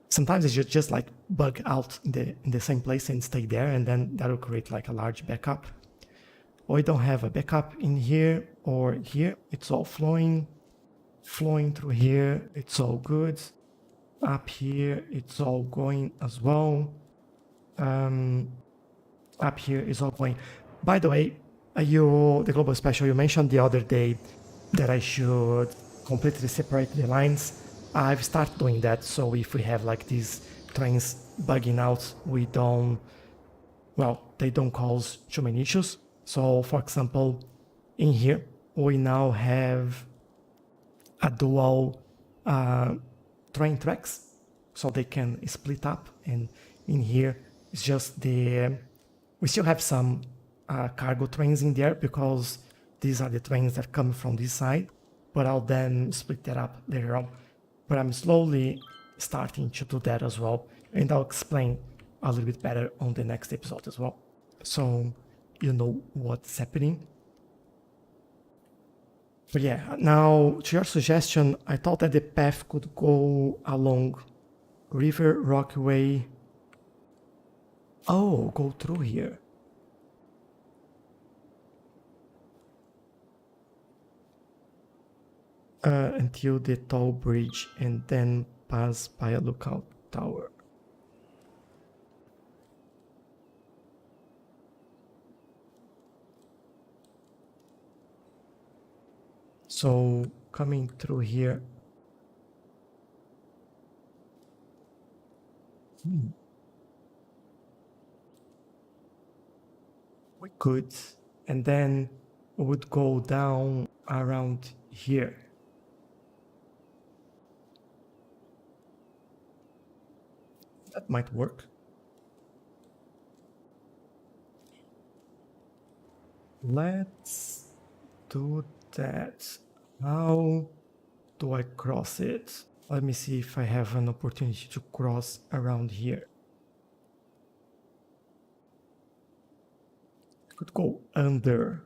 A: Sometimes it just like bug out in the same place and stay there, and then that will create like a large backup. Or we don't have a backup in here or here. It's all flowing through here. It's all good. Up here, it's all going as well. Up here is all going. By the way, the Global Special, you mentioned the other day that I should completely separate the lines. I've started doing that, so if we have like these trains bugging out, they don't cause too many issues. So for example, in here, we now have a dual train tracks, so they can split up, and in here it's just we still have some cargo trains in there, because these are the trains that come from this side, but I'll then split that up later on. But I'm slowly starting to do that as well, and I'll explain a little bit better on the next episode as well, so you know what's happening. But yeah, now to your suggestion, I thought that the path could go along River Rockway. Oh, go through here. Until the tall bridge, and then pass by a lookout tower. So coming through here. We could, and then we would go down around here. That might work. Let's do that. How do I cross it? Let me see if I have an opportunity to cross around here. Could go under.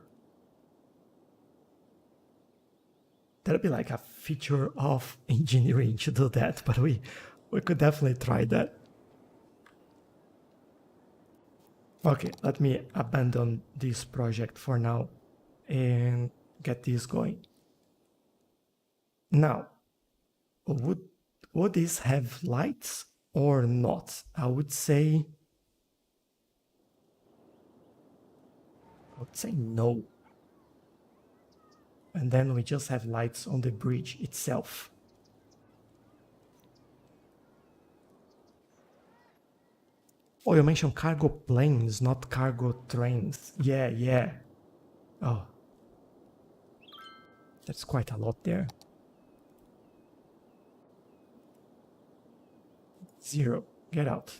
A: That'd be like a feature of engineering to do that, but we could definitely try that. Okay, let me abandon this project for now and get this going. Now, would this have lights or not? I would say no. And then we just have lights on the bridge itself. Oh, you mentioned cargo planes, not cargo trains. Yeah. Oh. That's quite a lot there. 0. Get out.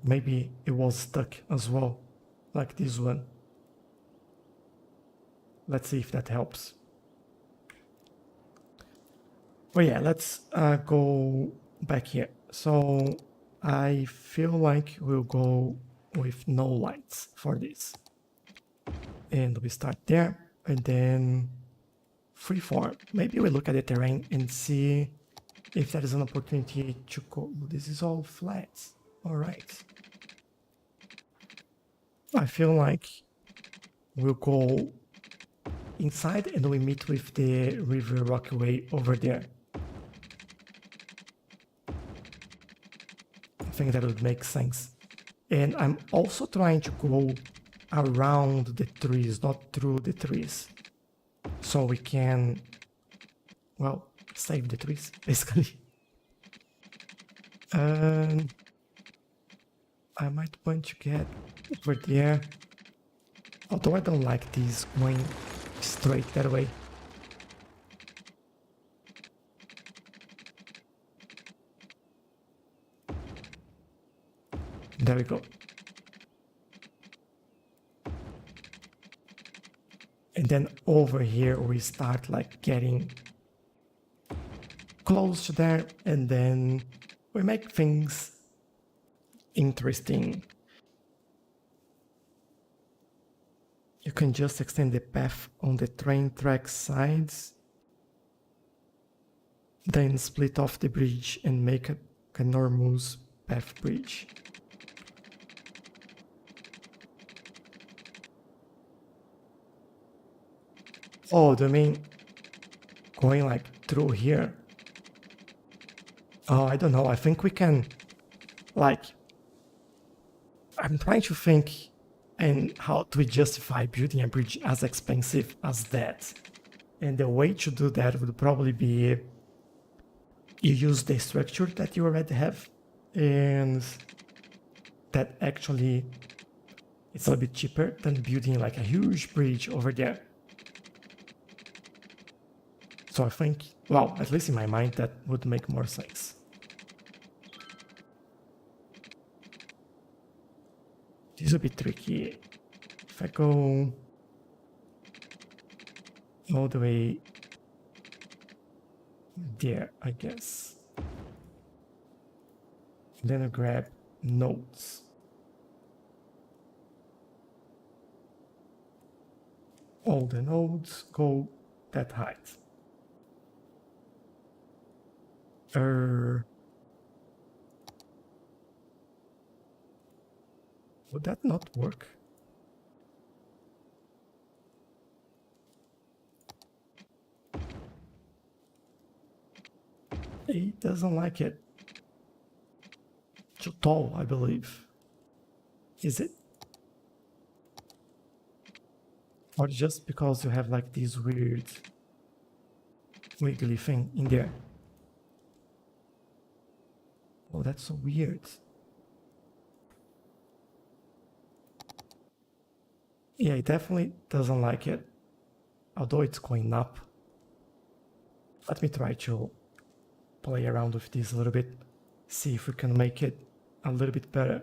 A: Maybe it was stuck as well, like this one. Let's see if that helps. But yeah, let's go back here. So I feel like we'll go with no lights for this. And we start there, and then freeform. Maybe we look at the terrain and see if there is an opportunity to go. This is all flat. All right. I feel like we'll go inside and we meet with the River Rockway over there. think that would make sense. And I'm also trying to go around the trees, not through the trees. So we can, well, save the trees, basically. I might want to get over there. Although I don't like these going straight that way. There we go. And then over here we start like getting close to there, and then we make things interesting. You can just extend the path on the train track sides, then split off the bridge and make a enormous path bridge. Oh, do you mean going like through here? Oh, I don't know. I think we can, like, I'm trying to think and how to justify building a bridge as expensive as that. And the way to do that would probably be you use the structure that you already have, and that actually it's a little bit cheaper than building like a huge bridge over there. So I think, well, at least in my mind, that would make more sense. This is a bit tricky. If I go all the way there, I guess. Then I grab nodes. All the nodes go that height. Would that not work? He doesn't like it. Too tall, I believe. Is it? Or just because you have like this weird wiggly thing in there? Oh, that's so weird. Yeah, it definitely doesn't like it. Although it's going up. Let me try to play around with this a little bit. See if we can make it a little bit better.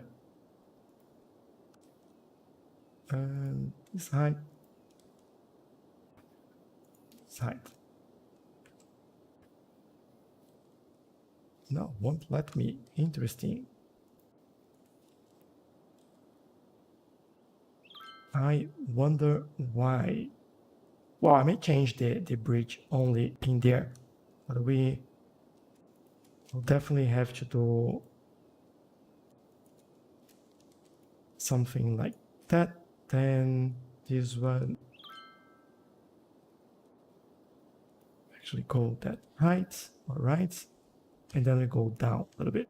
A: This height. This height. No, won't let me. Interesting. I wonder why. Well, I may change the bridge only in there, but we will definitely have to do something like that. Then this one actually go that height, all right, and then we go down a little bit.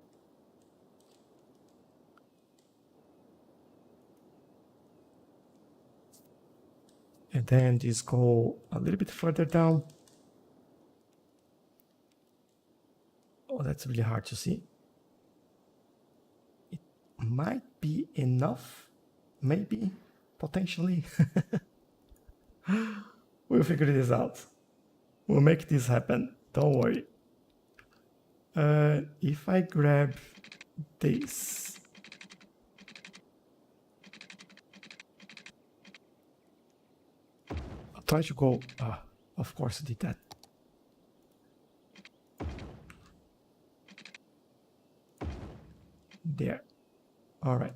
A: And then this go a little bit further down. Oh, that's really hard to see. It might be enough, maybe, potentially. We'll figure this out. We'll make this happen, don't worry. If I grab this, I'll try to go, of course I did that. There, all right.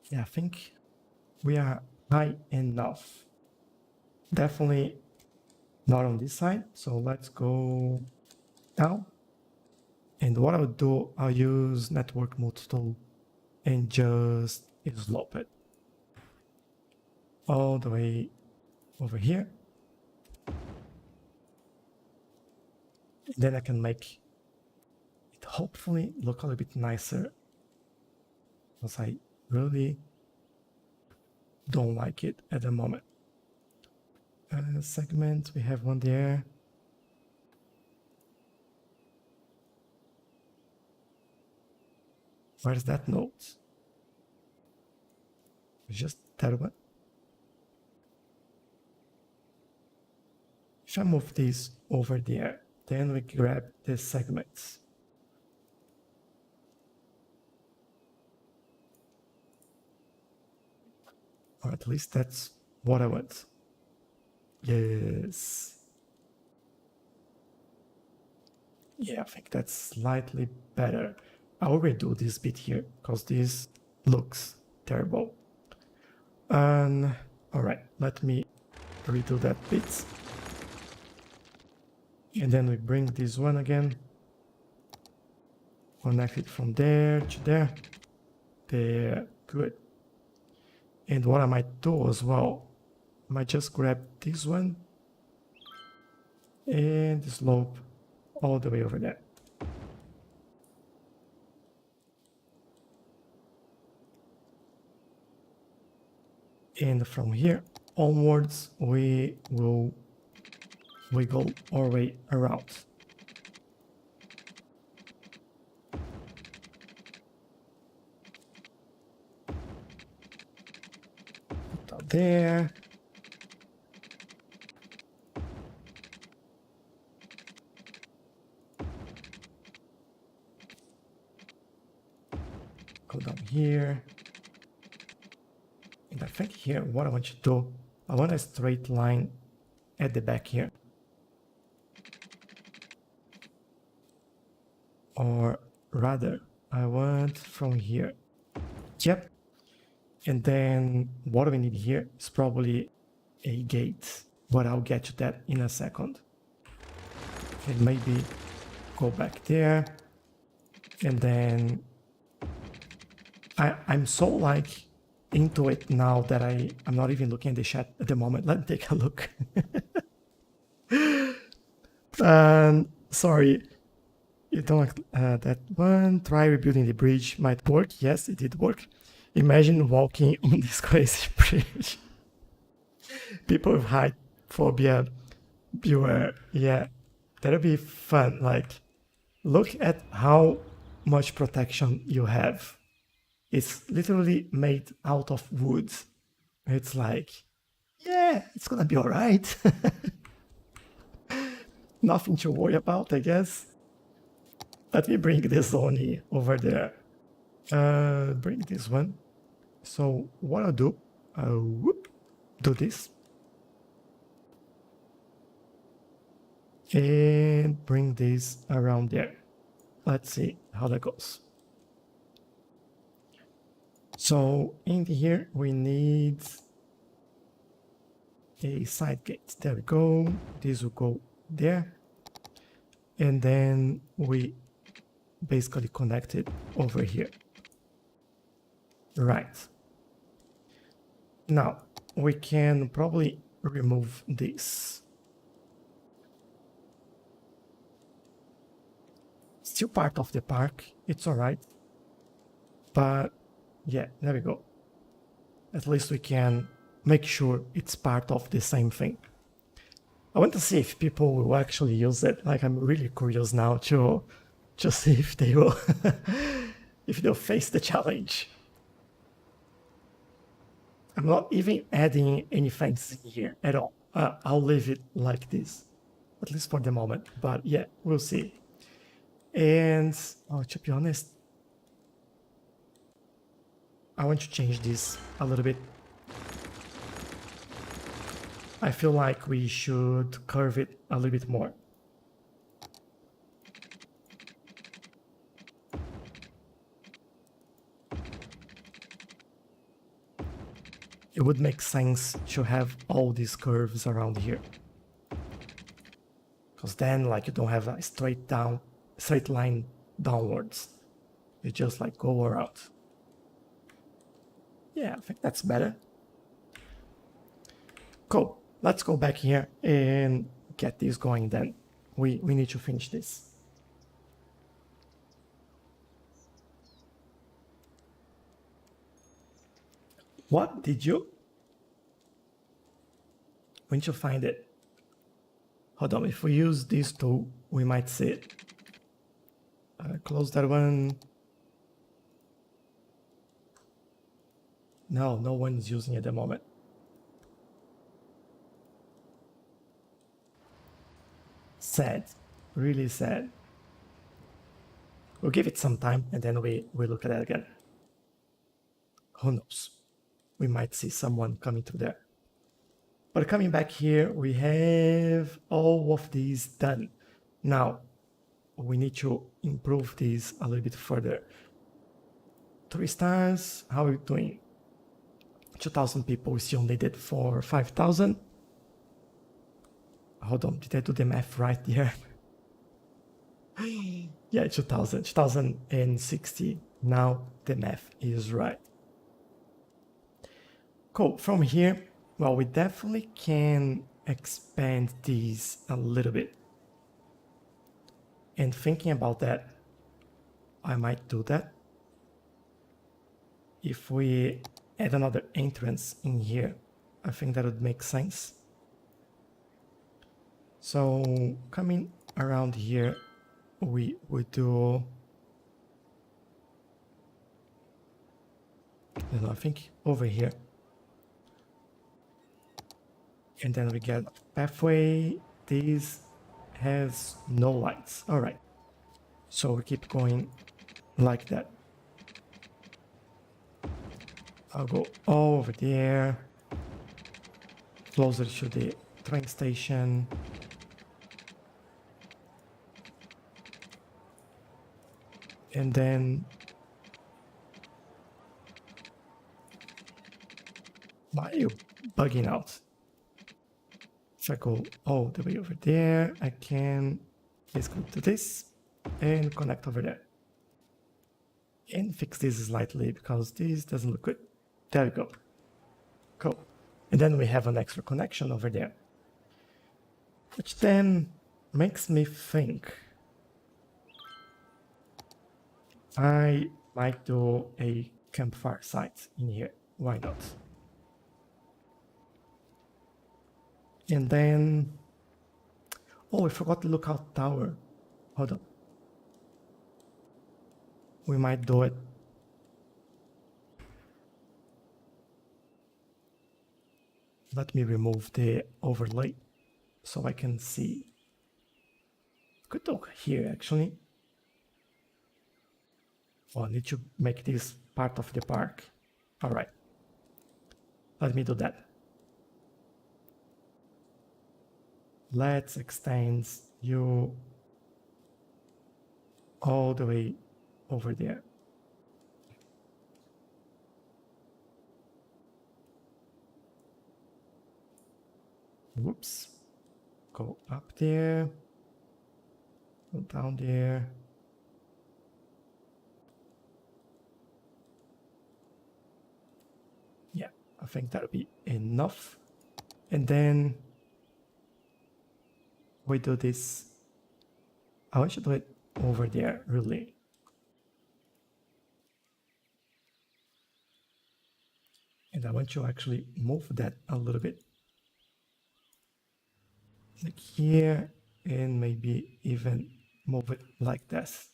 A: Yeah, I think we are high enough. Definitely not on this side, so let's go down. And what I'll do, I'll use network mode tool and just slope it all the way over here. Then I can make hopefully look a little bit nicer, because I really don't like it at the moment. Segment, we have one there. Where's that note? Just that one. If I move this over there, then we grab the segments. Or at least that's what I want. Yes. Yeah, I think that's slightly better. I'll redo this bit here because this looks terrible. All right, let me redo that bit. And then we bring this one again. Connect it from there to there. There, good. And what I might do as well, I might just grab this one and slope all the way over there. And from here onwards, we go our way around. Put that there. Go down here. And I think here, what I want to do, I want a straight line at the back here. Or rather, I want from here. Yep. And then what we need here is probably a gate, but I'll get to that in a second. And maybe go back there. And then I'm so like into it now that I'm not even looking at the chat at the moment. Let me take a look. Sorry, you don't like that one. Try rebuilding the bridge, might work. Yes, it did work. Imagine walking on this crazy bridge. People with height phobia, beware. Yeah, that'll be fun. Like, look at how much protection you have. It's literally made out of wood. It's like, yeah, it's gonna be all right. Nothing to worry about, I guess. Let me bring this Oni over there. Bring this one. So what I'll do, do this. And bring this around there. Let's see how that goes. So in here, we need a side gate. There we go. This will go there. And then we basically connect it over here. Right. Now, we can probably remove this. Still part of the park. It's all right. But yeah, there we go. At least we can make sure it's part of the same thing. I want to see if people will actually use it. Like, I'm really curious now to see if they will, if they'll face the challenge. I'm not even adding any things in here at all. I'll leave it like this, at least for the moment. But yeah, we'll see. And to be honest, I want to change this a little bit. I feel like we should curve it a little bit more. It would make sense to have all these curves around here. Because then, like, you don't have a straight line downwards. You just like go around. Yeah, I think that's better. Cool. Let's go back here and get this going then. We need to finish this. What did you? When you find it? Hold on, if we use this tool, we might see it. Close that one. No, no one's using it at the moment. Sad, really sad. We'll give it some time and then we look at that again. Who knows? We might see someone coming through there. But coming back here, we have all of these done. Now, we need to improve these a little bit further. 3 stars, how are we doing? 2,000 people, we still need it for 5,000. Hold on, did I do the math right here? Yeah, 2060. Now the math is right. Cool, from here, well, we definitely can expand these a little bit. And thinking about that, I might do that. If we add another entrance in here, I think that would make sense. So coming around here, we would do, I think over here. And then we get pathway. This has no lights. All right. So we keep going like that. I'll go over there, closer to the train station. And then why are you bugging out? If I go all the way over there, I can basically do this and connect over there. And fix this slightly because this doesn't look good. There we go. Cool. And then we have an extra connection over there. Which then makes me think I might do a campfire site in here. Why not? And then, oh, I forgot the lookout tower. Hold on. We might do it. Let me remove the overlay so I can see. Could do here actually. Oh, I need to make this part of the park. All right. Let me do that. Let's extend you all the way over there. Whoops. Go up there. Go down there. Yeah, I think that'll be enough. And then we do this. I want to do it over there, really. And I want to actually move that a little bit. Like here, and maybe even move it like this.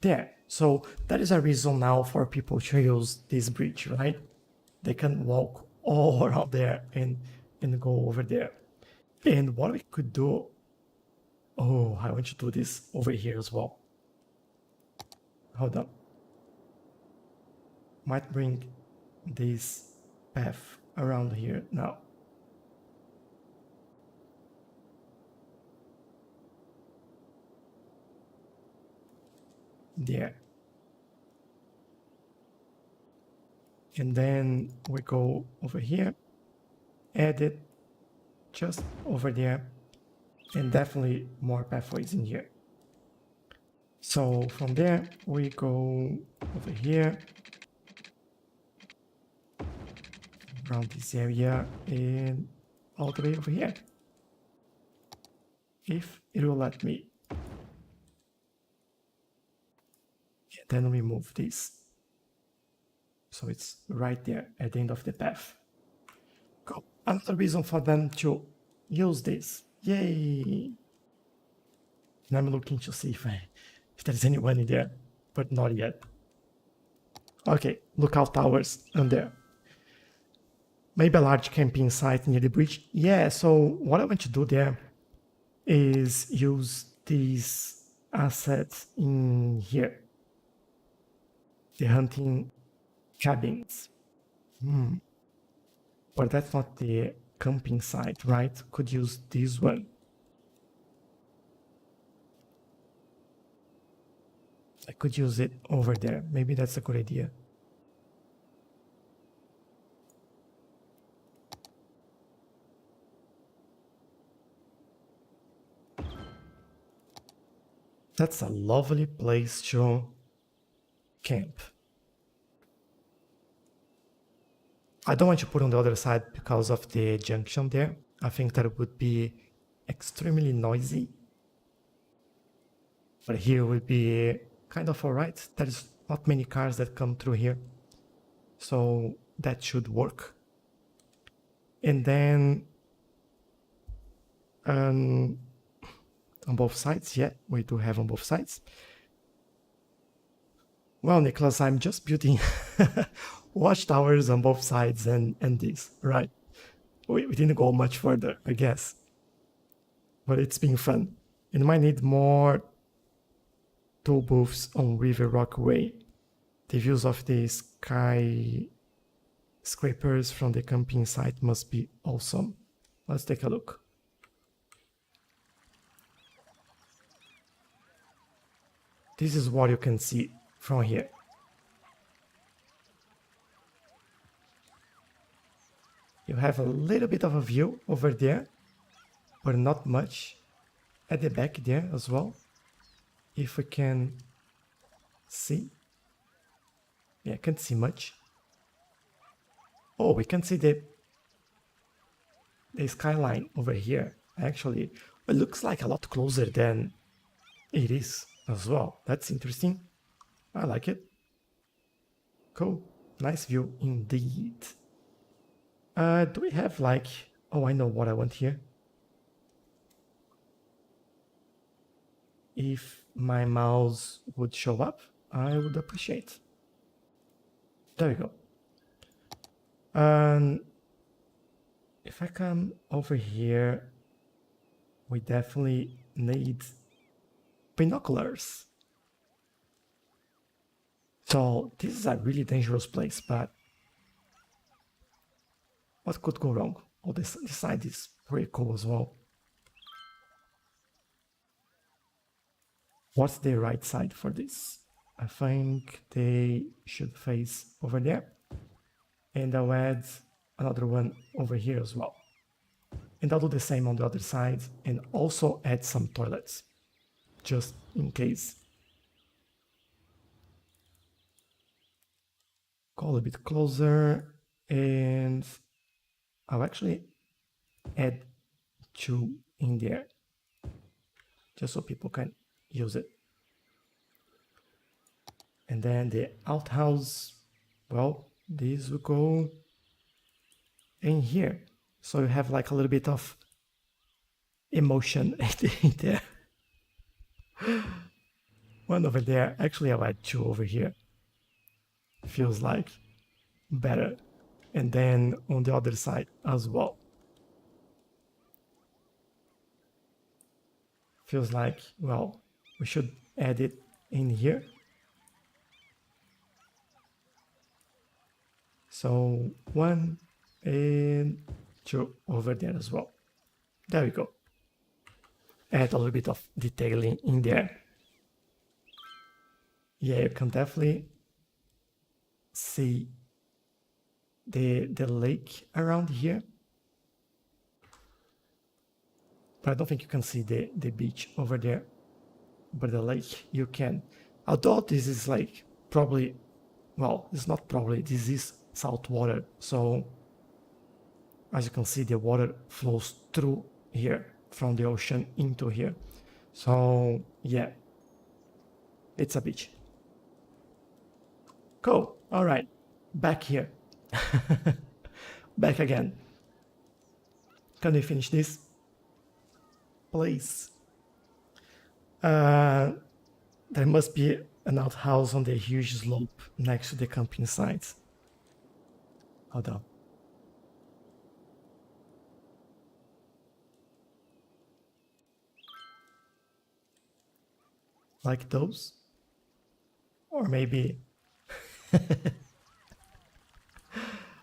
A: There. So that is a reason now for people to use this bridge, right? They can walk all around there and go over there. And what we could do, oh, I want to do this over here as well. Hold up. Might bring this path around here now. There. And then we go over here, add it just over there, and definitely more pathways in here. So from there, we go over here, around this area, and all the way over here. If it will let me. Then we move this. So it's right there at the end of the path. Cool. Another reason for them to use this. Yay! And I'm looking to see if there's anyone in there, but not yet. Okay, lookout towers on there. Maybe a large camping site near the bridge. Yeah, so what I want to do there is use these assets in here. The hunting cabins. But that's not the camping site, right? Could use this one. I could use it over there. Maybe that's a good idea. That's a lovely place to camp. I don't want to put on the other side because of the junction there. I think that would be extremely noisy. But here would be kind of alright. There's not many cars that come through here. So that should work. And then on both sides, yeah, we do have on both sides. Well, Nicholas, I'm just building watchtowers on both sides and this, right? We didn't go much further, I guess. But it's been fun. And might need more toll booths on River Rockaway. The views of the skyscrapers from the camping site must be awesome. Let's take a look. This is what you can see from here. You have a little bit of a view over there, but not much at the back there as well. If we can see. Yeah, I can't see much. Oh, we can see the skyline over here. Actually, it looks like a lot closer than it is as well. That's interesting. I like it. Cool. Nice view indeed. Do we have like... Oh, I know what I want here. If my mouse would show up, I would appreciate. There we go. If I come over here, we definitely need binoculars. So this is a really dangerous place, but what could go wrong? Oh, this side is pretty cool as well. What's the right side for this? I think they should face over there. And I'll add another one over here as well. And I'll do the same on the other side and also add some toilets, just in case. Go a little bit closer, and I'll actually add 2 in there, just so people can use it. And then the outhouse, well, this will go in here. So you have like a little bit of emotion in there. One over there. Actually, I'll add 2 over here. Feels like better. And then on the other side as well. Feels like, well, we should add it in here. So 1 and 2 over there as well. There we go. Add a little bit of detailing in there. Yeah, you can definitely see the lake around here. But I don't think you can see the beach over there. But the lake you can. Although this is like probably, well, it's not probably, this is salt water. So as you can see, the water flows through here from the ocean into here. So yeah, it's a beach. Cool. All right. back here. Back again. Can we finish this? Please. There must be an outhouse on the huge slope next to the camping site. Hold on. Like those? Or maybe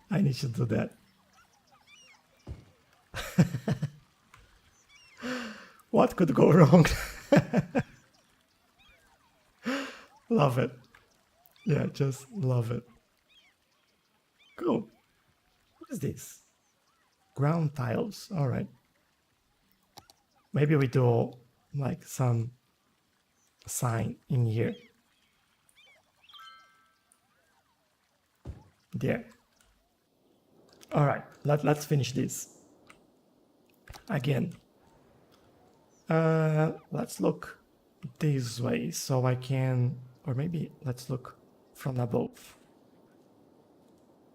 A: I need to do that. What could go wrong? Love it. Yeah, just love it. Cool. What is this? Ground tiles. All right. Maybe we do like some sign in here. There. All right. Let's finish this. Again. Let's look this way so I can, or maybe let's look from above.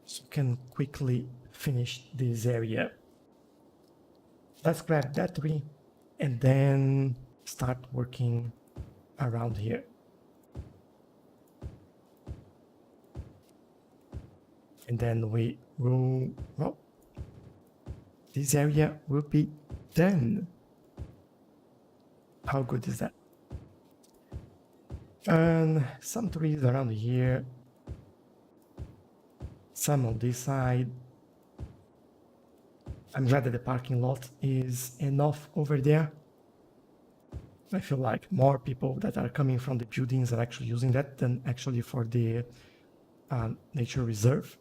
A: So we can quickly finish this area. Let's grab that tree and then start working around here. And then we will, well, this area will be done. How good is that? And some trees around here. Some on this side. I'm glad that the parking lot is enough over there. I feel like more people that are coming from the buildings are actually using that than actually for the nature reserve.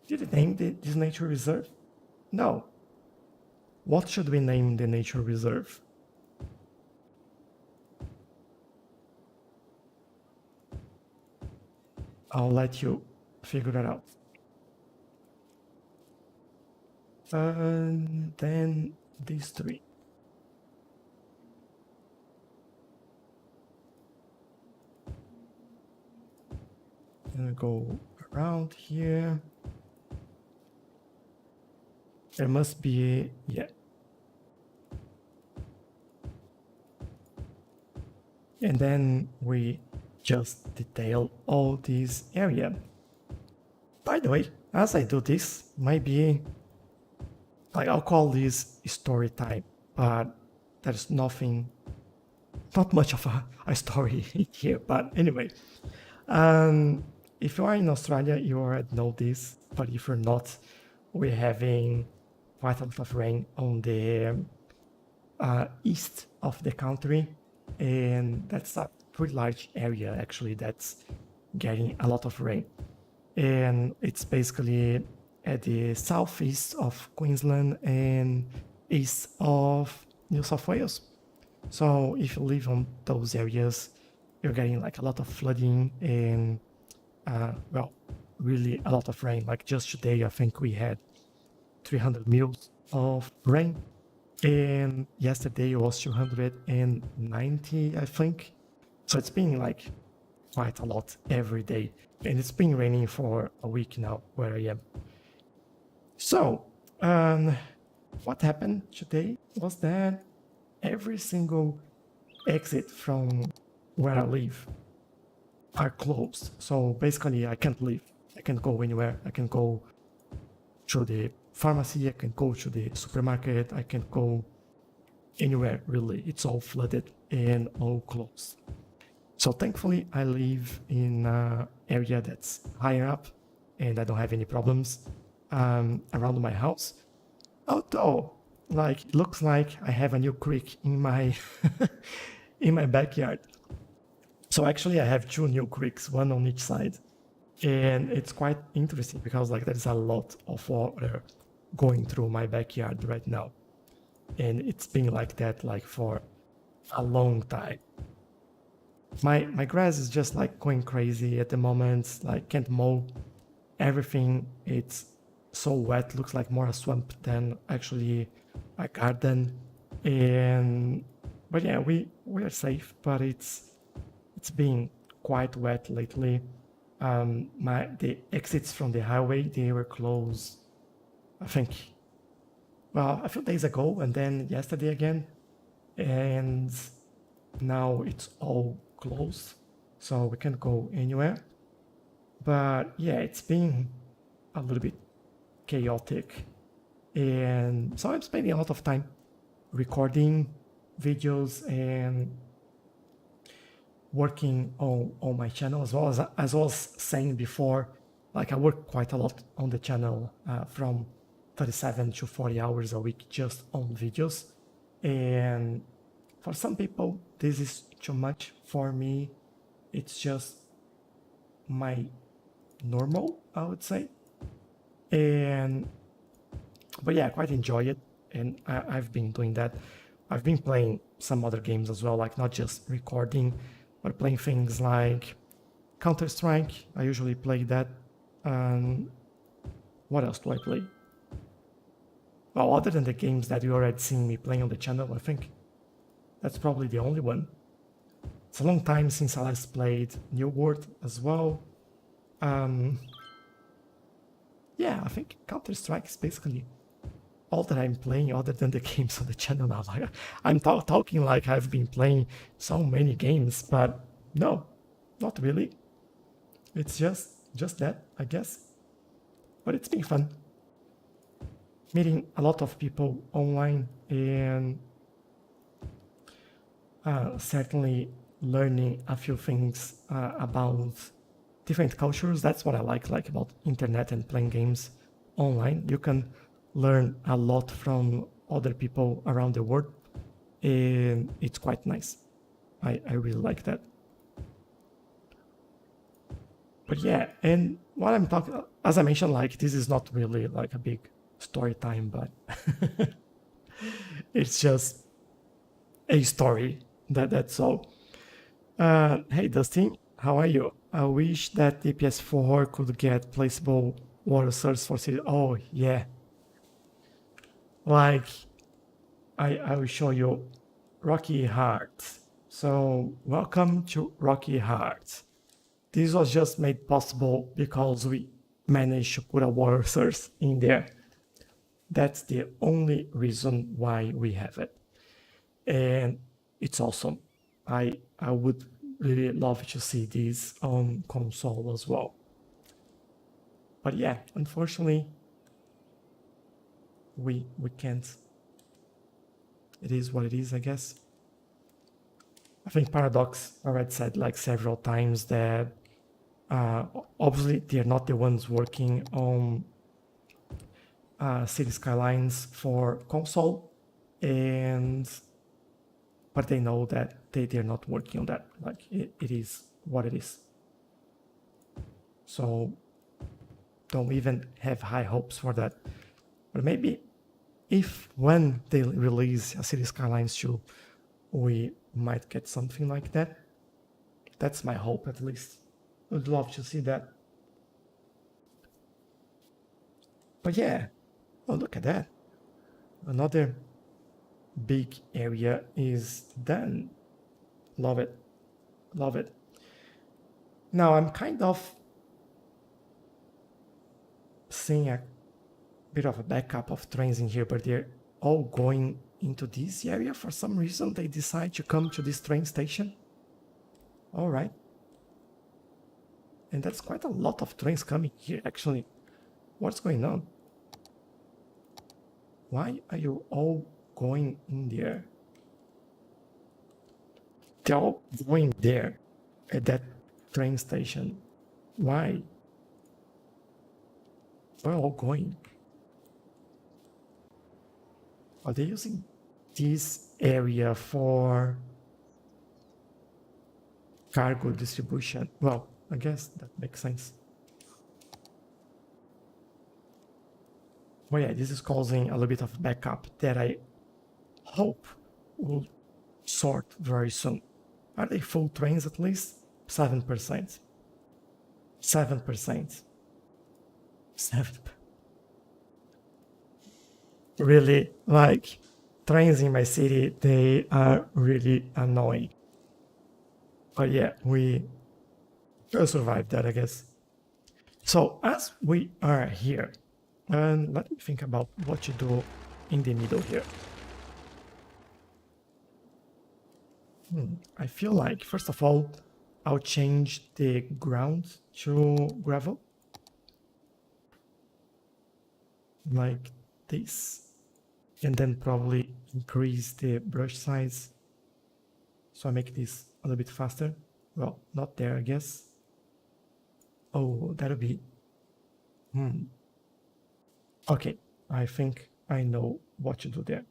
A: Did it name this nature reserve? No. What should we name the nature reserve? I'll let you figure it out. And then these three. Gonna go around here. There must be, yeah. And then we just detail all this area. By the way, as I do this, maybe like I'll call this story time, but there's not much of a story here. But anyway, if you are in Australia, you already know this, but if you're not, we're having quite a lot of rain on the east of the country, and that's a pretty large area actually that's getting a lot of rain. And it's basically at the southeast of Queensland and east of New South Wales. So if you live on those areas, you're getting like a lot of flooding and well, really a lot of rain. Like just today, I think we had 300 mils of rain, and yesterday it was 290, I think. So it's been like quite a lot every day, and it's been raining for a week now where I am. So what happened today was that every single exit from where I live are closed. So basically I can't leave. I can't go anywhere. I can go to the pharmacy, I can go to the supermarket, I can go anywhere really. It's all flooded and all closed. So thankfully I live in an area that's higher up and I don't have any problems around my house. Although, like, it looks like I have a new creek in my in my backyard. So actually I have two new creeks, one on each side. And it's quite interesting because like there's a lot of water going through my backyard right now. And it's been like that like for a long time. My grass is just like going crazy at the moment, like can't mow everything. It's so wet, looks like more a swamp than actually a garden. And but yeah, we are safe, but it's been quite wet lately. the exits from the highway, they were closed, I think, well, a few days ago, and then yesterday again, and now it's all closed, so we can't go anywhere. But yeah, it's been a little bit chaotic, and so I'm spending a lot of time recording videos and working on my channel, as well as I was saying before, like I work quite a lot on the channel, from 37 to 40 hours a week just on videos. And for some people, this is too much. For me, it's just my normal, I would say. But yeah, I quite enjoy it, and I've been doing that. I've been playing some other games as well, like not just recording, but playing things like Counter-Strike. I usually play that. What else do I play? Well, other than the games that you already seen me playing on the channel, I think that's probably the only one. It's a long time since I last played New World as well. Yeah, I think Counter-Strike is basically all that I'm playing other than the games on the channel now. Like, I'm talking like I've been playing so many games, but no, not really. It's just that, I guess. But it's been fun. Meeting a lot of people online, and certainly learning a few things about different cultures. That's what I like about internet and playing games online. You can learn a lot from other people around the world, and it's quite nice. I really like that. But yeah, and what I'm talking, as I mentioned, like this is not really like a big story time, but it's just a story. That's all. Hey Dustin, how are you? I wish that the PS4 could get placeable water source for city. Oh yeah, like I will show you Rocky Heart. So welcome to Rocky Heart. This was just made possible because we managed to put a water source in there. That's the only reason why we have it. And it's awesome. I would really love to see this on console as well. But yeah, unfortunately, we can't. It is what it is, I guess. I think Paradox already said like several times that obviously they're not the ones working on Cities Skylines for console, but they know that they're not working on that. Like it is what it is. So don't even have high hopes for that. But maybe if when they release a Cities Skylines 2, we might get something like that. That's my hope, at least. I'd love to see that. But yeah, oh, look at that. Another big area is done. Love it. Love it. Now I'm kind of seeing a bit of a backup of trains in here, but they're all going into this area for some reason. They decide to come to this train station. All right. And that's quite a lot of trains coming here, actually. What's going on? Why are you all going in there? They're all going there at that train station. Why? Where are all going? Are they using this area for cargo distribution? Well, I guess that makes sense. Well, yeah, this is causing a little bit of backup that I hope will sort very soon. Are they full trains at least? 7%. 7%. 7%. Really, like, trains in my city, they are really annoying. But yeah, we I'll survive that, I guess. So as we are here, and let me think about what to do in the middle here. I feel like, first of all, I'll change the ground to gravel. Like this. And then probably increase the brush size. So I make this a little bit faster. Well, not there, I guess. Oh, that'll be... Okay, I think I know what to do there.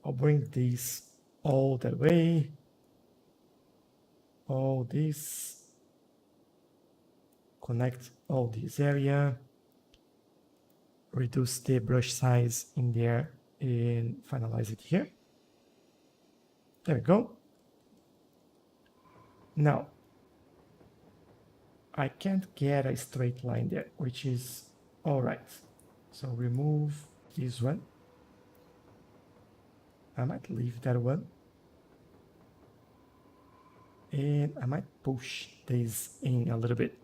A: I'll bring these all that way. All this. Connect all this area. Reduce the brush size in there and finalize it here. There we go. Now, I can't get a straight line there, which is all right. So remove this one. I might leave that one. And I might push this in a little bit.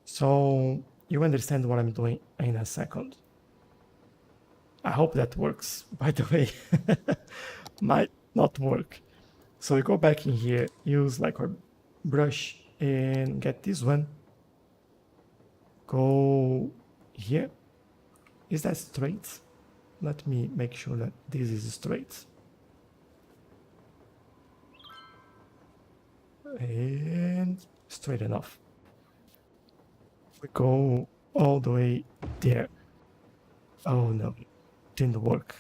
A: So you understand what I'm doing in a second. I hope that works, by the way. Might not work. So we go back in here, use like our brush and get this one. Go here. Is that straight? Let me make sure that this is straight. And straight enough. We go all the way there. Oh no, didn't work.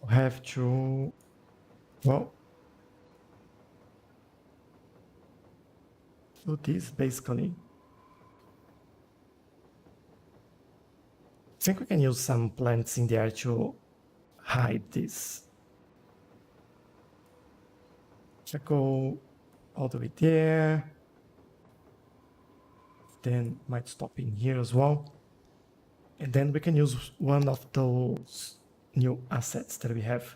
A: I have to, well, do this basically. I think we can use some plants in there to hide this. I go all the way there. Then might stop in here as well. And then we can use one of those new assets that we have.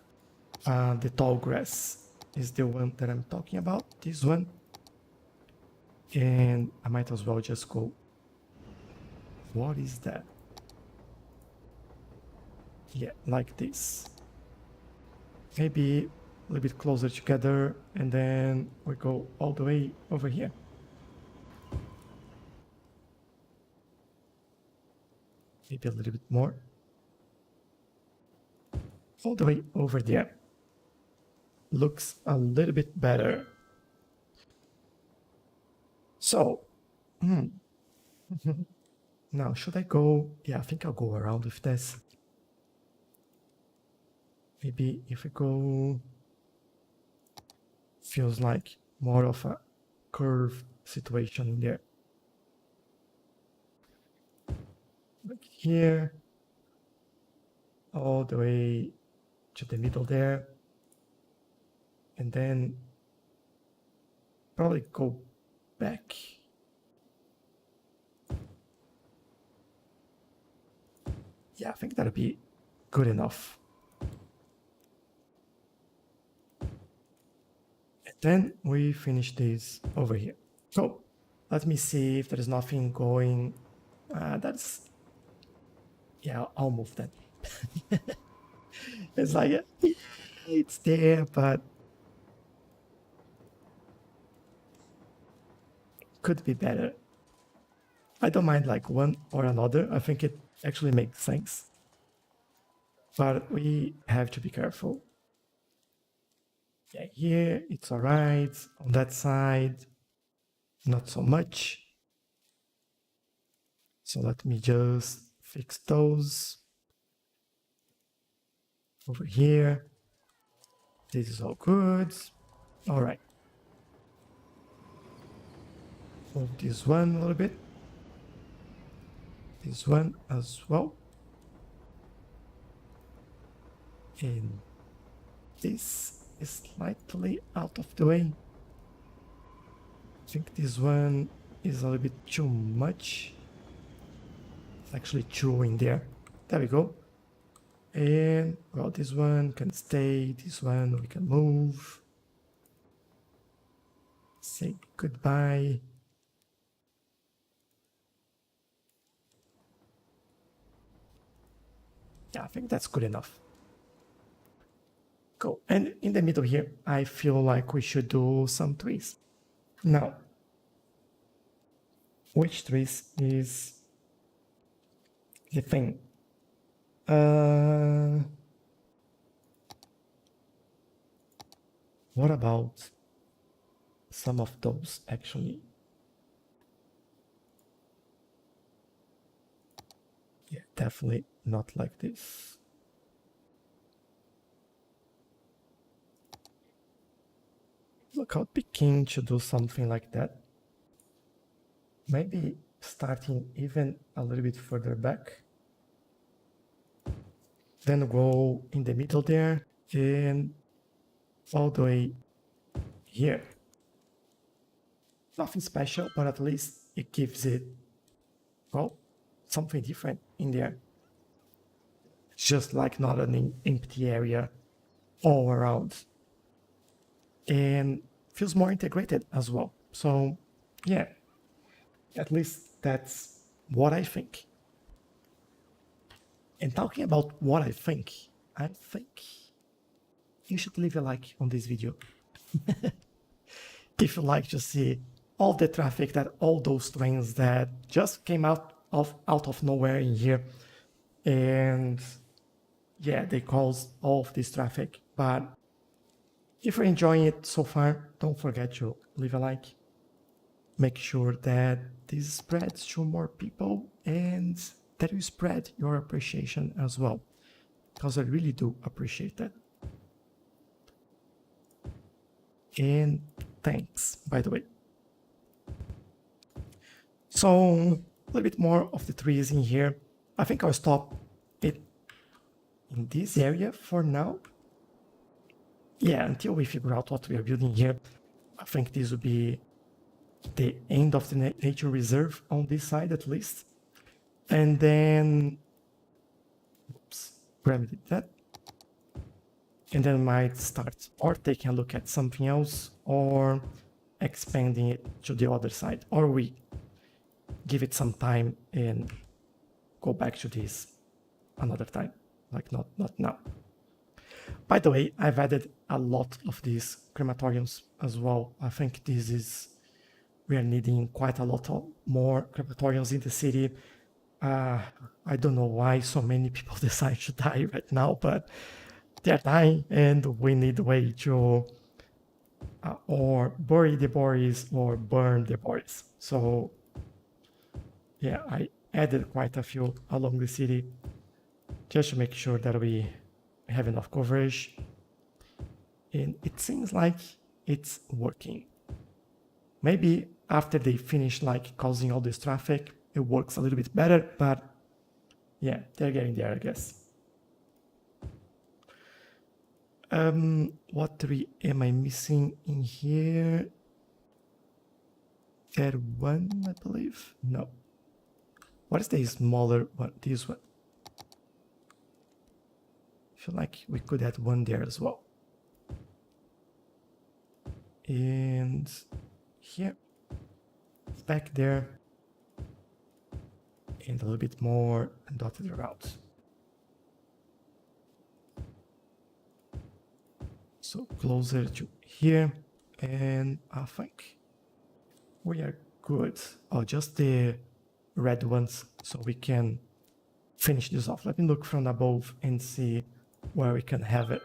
A: The tall grass is the one that I'm talking about, this one. And I might as well just go. What is that? Yeah, like this. Maybe a little bit closer together, and then we go all the way over here. Maybe a little bit more. All the way over there. Looks a little bit better. So, now should I go? Yeah, I think I'll go around with this. Maybe if we go, feels like more of a curved situation in there. Like here, all the way to the middle there. And then probably go back. Yeah, I think that'll be good enough. And then we finish this over here. So let me see if there is nothing going. That's, yeah, I'll move that. It's like, it's there, but could be better. I don't mind like one or another. I think it actually makes sense. But we have to be careful. Yeah, here it's all right. On that side, not so much. So let me just fix those. Over here. This is all good. All right. Move this one a little bit. This one as well. And this is slightly out of the way. I think this one is a little bit too much. It's actually two in there. There we go. And, well, this one can stay, this one we can move. Say goodbye. Yeah, I think that's good enough. Cool. And in the middle here, I feel like we should do some trees. Now, which trees is the thing? What about some of those actually? Yeah, definitely not like this. Look, I would be keen to do something like that. Maybe starting even a little bit further back. Then go in the middle there and all the way here. Nothing special, but at least it gives it, well, something different in there. Just like not an empty area all around. And feels more integrated as well. So yeah, at least that's what I think. And talking about what I think you should leave a like on this video. If you like to see all the traffic that all those trains that just came out of nowhere in here. And yeah, they caused all of this traffic. But if you're enjoying it so far, don't forget to leave a like. Make sure that this spreads to more people and that you spread your appreciation as well, because I really do appreciate that. And thanks, by the way. So a little bit more of the trees in here. I think I'll stop it in this area for now. Yeah, until we figure out what we are building here. I think this will be the end of the nature reserve on this side at least. And then, oops, remedy that. And then might start or taking a look at something else or expanding it to the other side, or we give it some time and go back to this another time, like not now. By the way, I've added a lot of these crematoriums as well. I think we are needing quite a lot of more crematoriums in the city. I don't know why so many people decide to die right now, but they're dying and we need a way to or bury the bodies or burn the bodies. So yeah, I added quite a few along the city just to make sure that we have enough coverage. And it seems like it's working. Maybe after they finish like causing all this traffic, it works a little bit better, but yeah, they're getting there, I guess. What tree am I missing in here? That one, I believe. No. What is the smaller one? This one. I feel like we could add one there as well. And here, back there, and a little bit more dotted around. So closer to here, and I think we are good. Oh, just the red ones, so we can finish this off. Let me look from above and see where we can have it.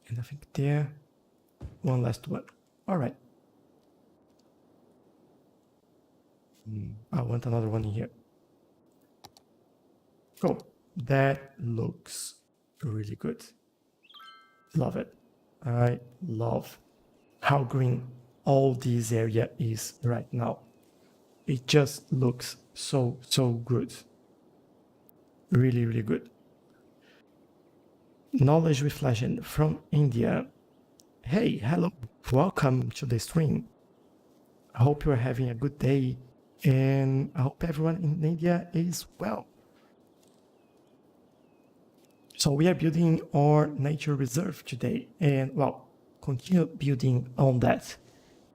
A: And I think there, one last one. All right. I want another one in here. Cool. That looks really good. Love it. I love how green all this area is right now. It just looks so good. Really, really good. Knowledge with Legend from India. Hey, hello. Welcome to the stream. I hope you are having a good day and I hope everyone in India is well. So we are building our nature reserve today, and well, continue building on that.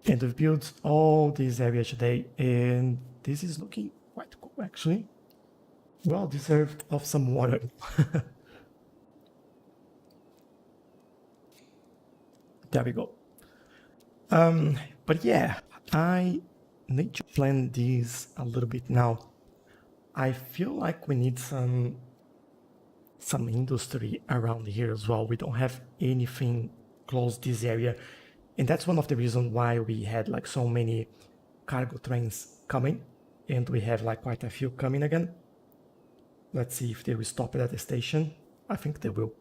A: And we've built all this area today, and this is looking quite cool actually. Well deserved of some water. There we go. But yeah, I need to plan this a little bit now. I feel like we need some industry around here as well. We don't have anything close this area, and that's one of the reasons why we had like so many cargo trains coming, and we have like quite a few coming again. Let's see if they will stop at the station. I think they will.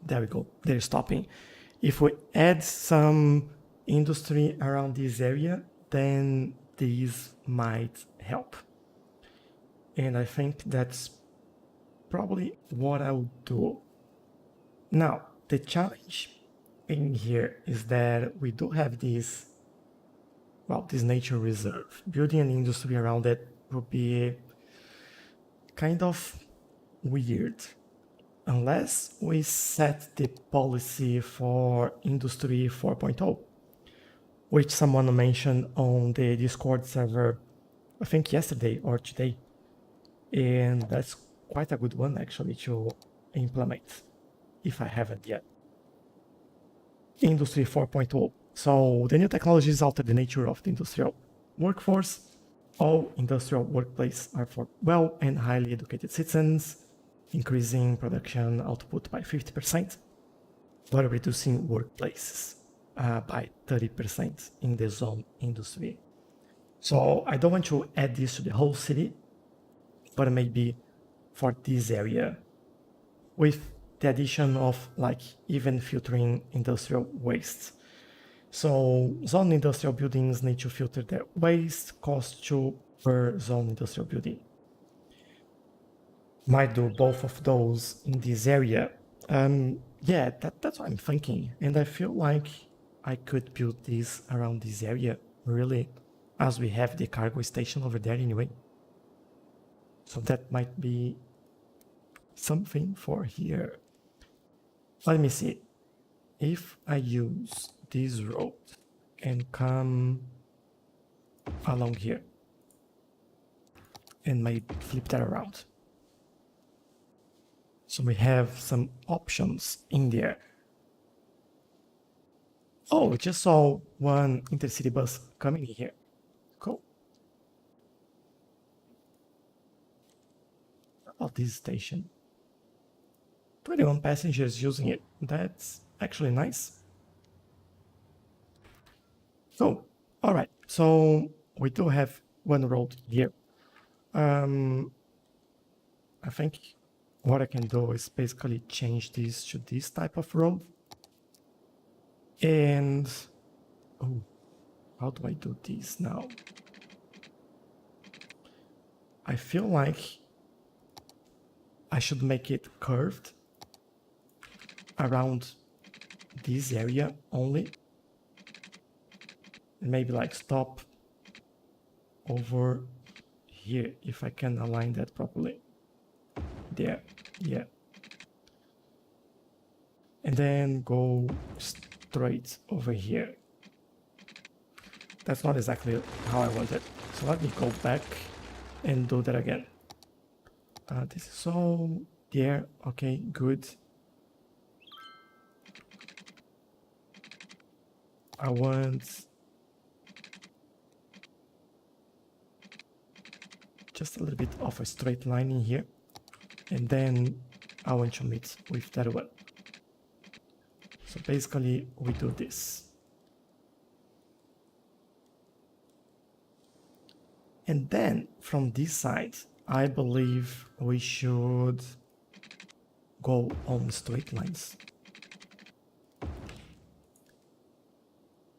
A: There we go, they're stopping. If we add some industry around this area, then these might help. And I think that's probably what I'll do. Now, the challenge in here is that we do have this, well, this nature reserve. Building an industry around it will be kind of weird unless we set the policy for Industry 4.0, which someone mentioned on the Discord server, I think yesterday or today. And that's quite a good one actually to implement, if I haven't yet. Industry 4.0. So the new technologies alter the nature of the industrial workforce. All industrial workplaces are for well and highly educated citizens, increasing production output by 50%, but reducing workplaces by 30% in the zone industry. So I don't want to add this to the whole city, but maybe for this area, with the addition of like even filtering industrial waste. So zone industrial buildings need to filter their waste, cost 2 per zone industrial building. Might do both of those in this area. Yeah, that's what I'm thinking. And I feel like I could build this around this area, really, as we have the cargo station over there anyway. So that might be something for here. Let me see. If I use this road and come along here and maybe flip that around. So we have some options in there. Oh, we just saw one intercity bus coming here. Cool. About this station. 21 passengers using it. That's actually nice. So, all right. So we do have one road here. I think what I can do is basically change this to this type of road. And oh, how do I do this now? I feel like I should make it curved around this area only. And maybe like stop over here if I can align that properly. There, yeah. And then go straight over here. That's not exactly how I want it. So let me go back and do that again. This is all there. Okay, good. I want just a little bit of a straight line in here, and then I want to meet with that one. So basically we do this. And then from this side, I believe we should go on straight lines.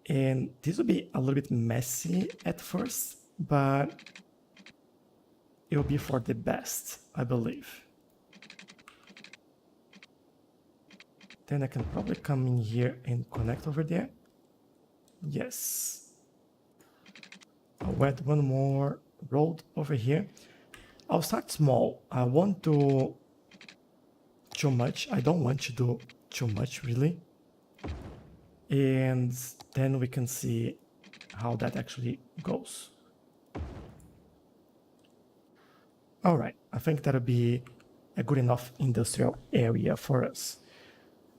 A: And this will be a little bit messy at first, but it will be for the best, I believe. Then I can probably come in here and connect over there. Yes. I'll add one more road over here. I'll start small. I won't do too much. I don't want to do too much, really. And then we can see how that actually goes. All right, I think that'll be a good enough industrial area for us.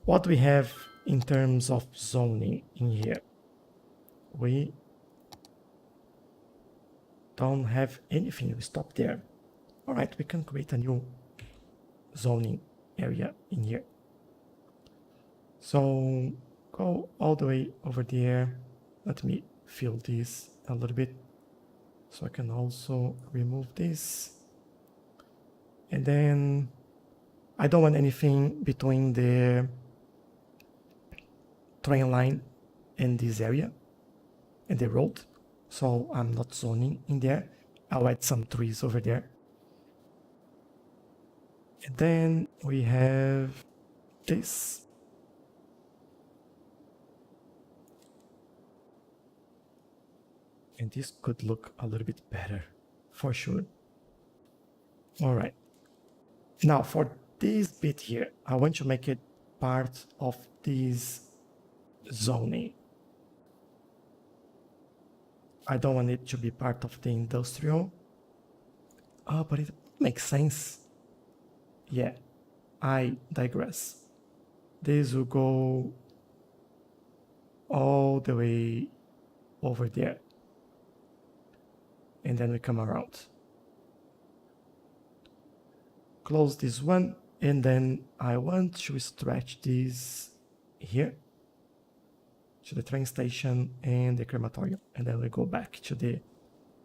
A: What do we have in terms of zoning in here? We don't have anything. We stop there. All right, we can create a new zoning area in here. So go all the way over there. Let me fill this a little bit so I can also remove this. And then I don't want anything between the train line and this area and the road, so I'm not zoning in there. I'll add some trees over there. And then we have this. And this could look a little bit better, for sure. All right. Now for this bit here, I want to make it part of this zoning. I don't want it to be part of the industrial. Oh, but it makes sense. Yeah, I digress. This will go all the way over there. And then we come around. Close this one, and then I want to stretch this here to the train station and the crematorium, and then we go back to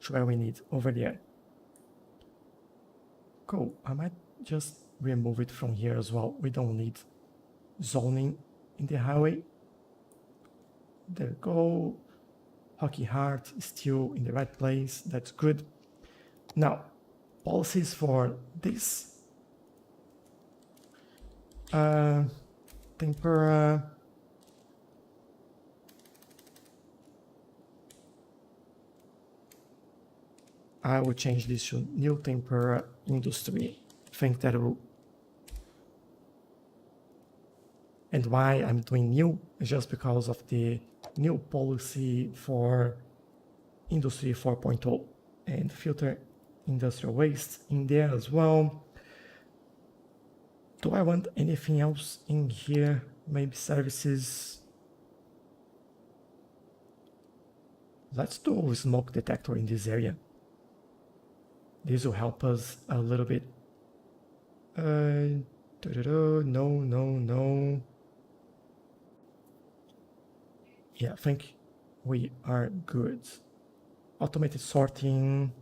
A: where we need over there. Cool. I might just remove it from here as well. We don't need zoning in the highway. There we go. Hockey Heart is still in the right place. That's good. Now, policies for this. Tempera. I will change this to new tempera industry. I think that will. And why I'm doing new is just because of the new policy for Industry 4.0 and filter industrial waste in there as well. Do I want anything else in here? Maybe services. Let's do a smoke detector in this area. This will help us a little bit. No. Yeah, I think we are good. Automated sorting.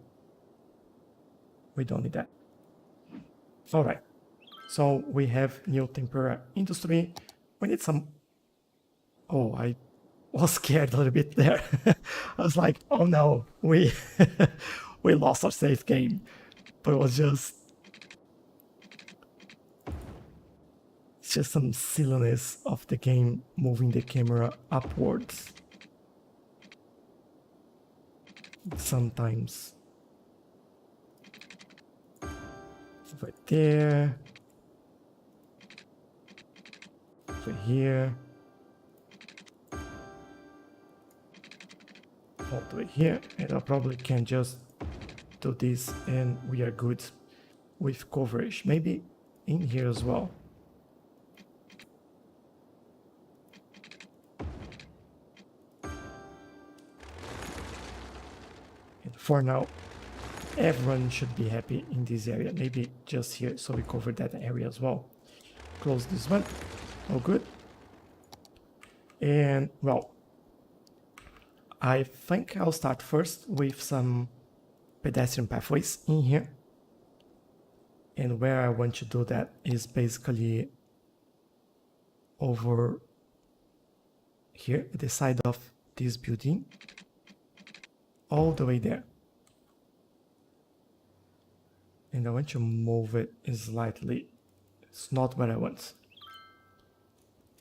A: We don't need that. All right. So we have new tempera industry. We need some. Oh, I was scared a little bit there. I was like, oh no, we we lost our safe game. But it was just some silliness of the game moving the camera upwards. Sometimes. Right there. Over here. All the way here. And I probably can just do this and we are good with coverage. Maybe in here as well. For now, everyone should be happy in this area. Maybe just here, so we cover that area as well. Close this one. All good. And, well, I think I'll start first with some pedestrian pathways in here. And where I want to do that is basically over here, at the side of this building, all the way there. And I want to move it slightly. It's not what I want.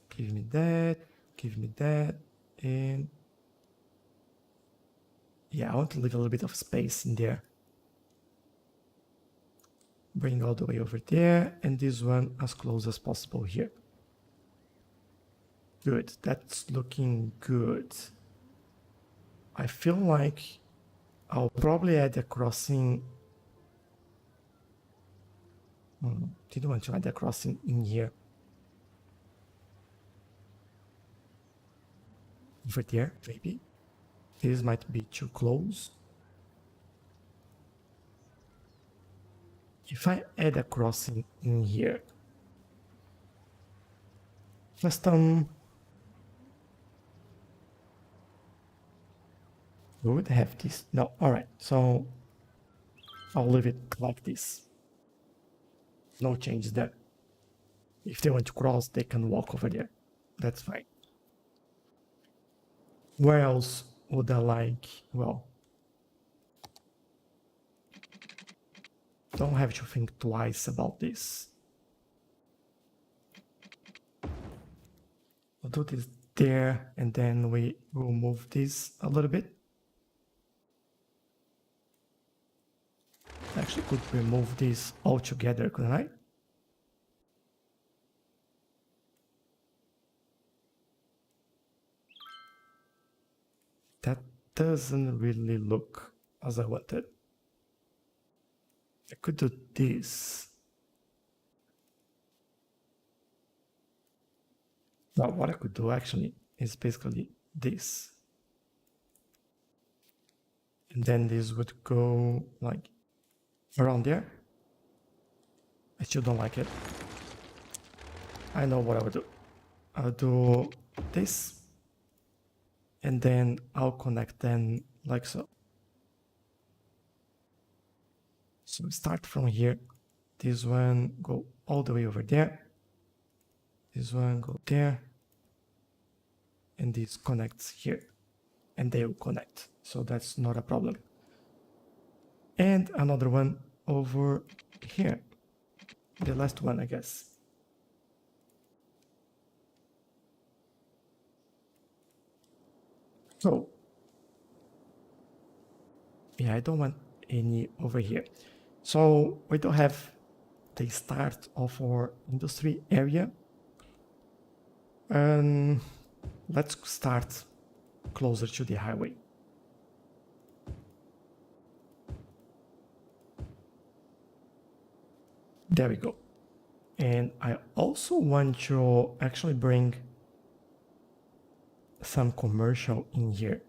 A: Give me that, and Yeah, I want to leave a little bit of space in there. Bring all the way over there, and this one as close as possible here. Good, that's looking good. I feel like I'll probably add a crossing. Didn't want to add a crossing in here. Over there, maybe. This might be too close. If I add a crossing in here, just we would have this. No, all right. So I'll leave it like this. No change there. If they want to cross, they can walk over there. That's fine. Where else would I like? Well, don't have to think twice about this. I'll do this there, and then we will move this a little bit. Actually, could remove this altogether, couldn't I? That doesn't really look as I wanted. I could do this. Now, what I could do actually is basically this. And then this would go like around there. I still don't like it. I know what I would do. I'll do this. And then I'll connect them like so. So start from here. This one go all the way over there. This one go there. And this connects here. And they will connect. So that's not a problem. And another one over here. The last one, I guess. So, yeah, I don't want any over here. So we don't have the start of our industry area. And let's start closer to the highway. There we go. And I also want to actually bring some commercial in here,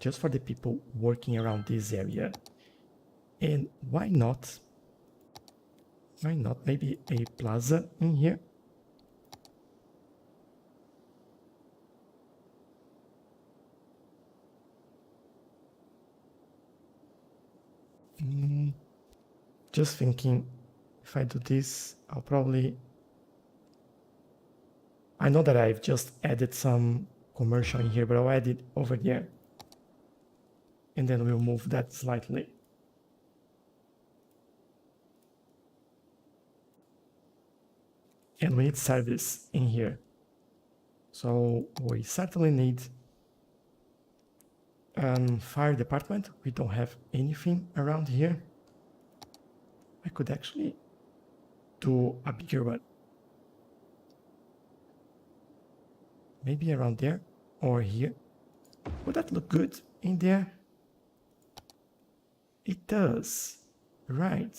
A: just for the people working around this area. And why not? Why not maybe a plaza in here? Just thinking, if I do this, I'll probably... I know that I've just added some commercial in here, but I'll add it over there. And then we'll move that slightly. And we need service in here. So we certainly need fire department. We don't have anything around here. I could actually do a bigger one. Maybe around there or here. Would that look good in there? It does. Right.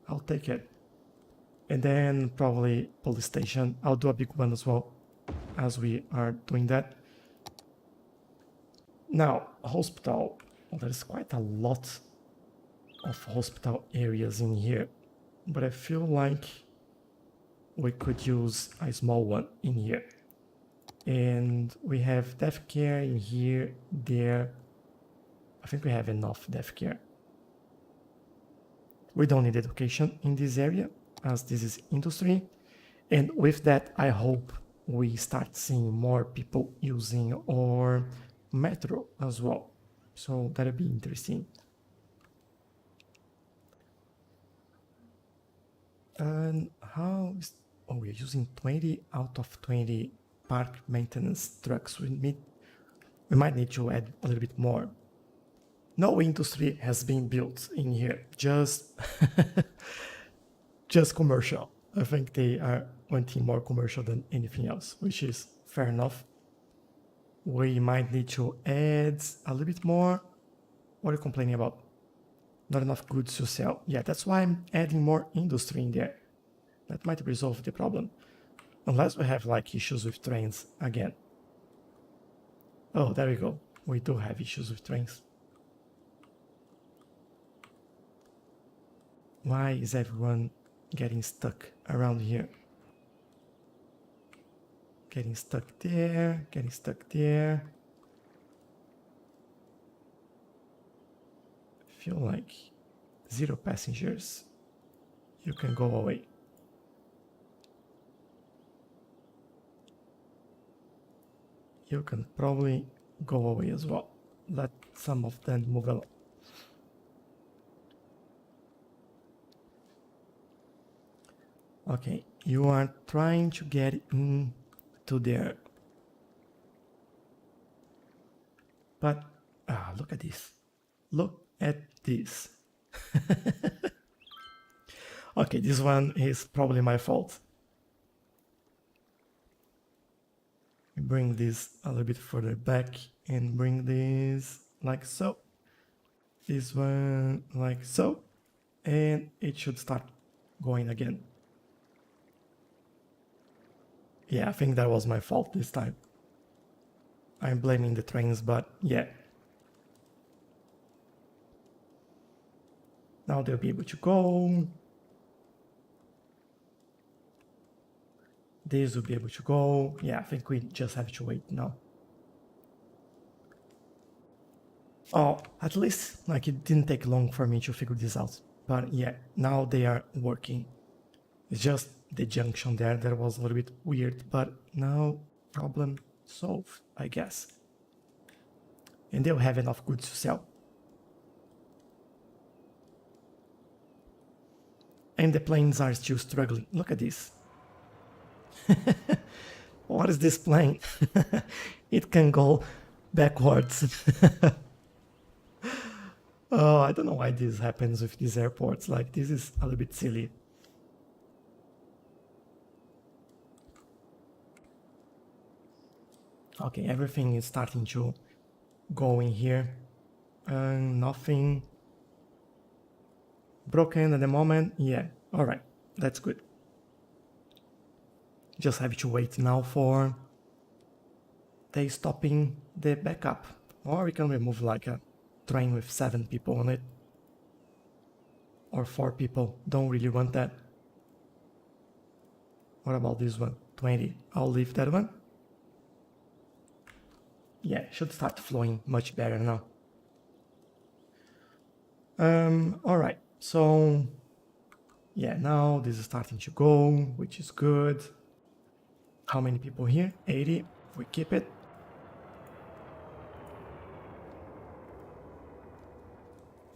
A: I'll take it. And then probably police station. I'll do a big one as well as we are doing that. Now, hospital. Well, there's quite a lot of hospital areas in here, but I feel like we could use a small one in here. And we have death care in here, there. I think we have enough death care. We don't need education in this area, as this is industry. And with that, I hope we start seeing more people using our metro as well. So that'll be interesting. And how is... Oh, we're using 20 out of 20 park maintenance trucks. We might need to add a little bit more. No industry has been built in here, just just commercial. I think they are wanting more commercial than anything else, which is fair enough. We might need to add a little bit more. What are you complaining about? Not enough goods to sell. Yeah, that's why I'm adding more industry in there. That might resolve the problem. Unless we have like issues with trains again. Oh, there we go. We do have issues with trains. Why is everyone getting stuck around here? Getting stuck there, getting stuck there. I feel like 0 passengers. You can go away. You can probably go away as well. Let some of them move along. Okay, you are trying to get into there. But, look at this. Look at this. Okay, this one is probably my fault. Bring this a little bit further back and bring this like so. This one like so. And it should start going again. Yeah, I think that was my fault this time. I'm blaming the trains, but yeah. Now they'll be able to go. This will be able to go. Yeah, I think we just have to wait now. Oh, at least like it didn't take long for me to figure this out. But yeah, now they are working. It's just the junction there that was a little bit weird, but now problem solved, I guess. And they'll have enough goods to sell. And the planes are still struggling. Look at this. What is this plane? It can go backwards. Oh, I don't know why this happens with these airports. Like, this is a little bit silly. Okay, everything is starting to go in here. Nothing broken at the moment. Yeah, all right, that's good. Just have to wait now for they stopping the backup. Or we can remove like a train with 7 people on it. Or 4 people. Don't really want that. What about this one? 20. I'll leave that one. Yeah, it should start flowing much better now. Alright, so yeah, now this is starting to go, which is good. How many people here? 80. We keep it.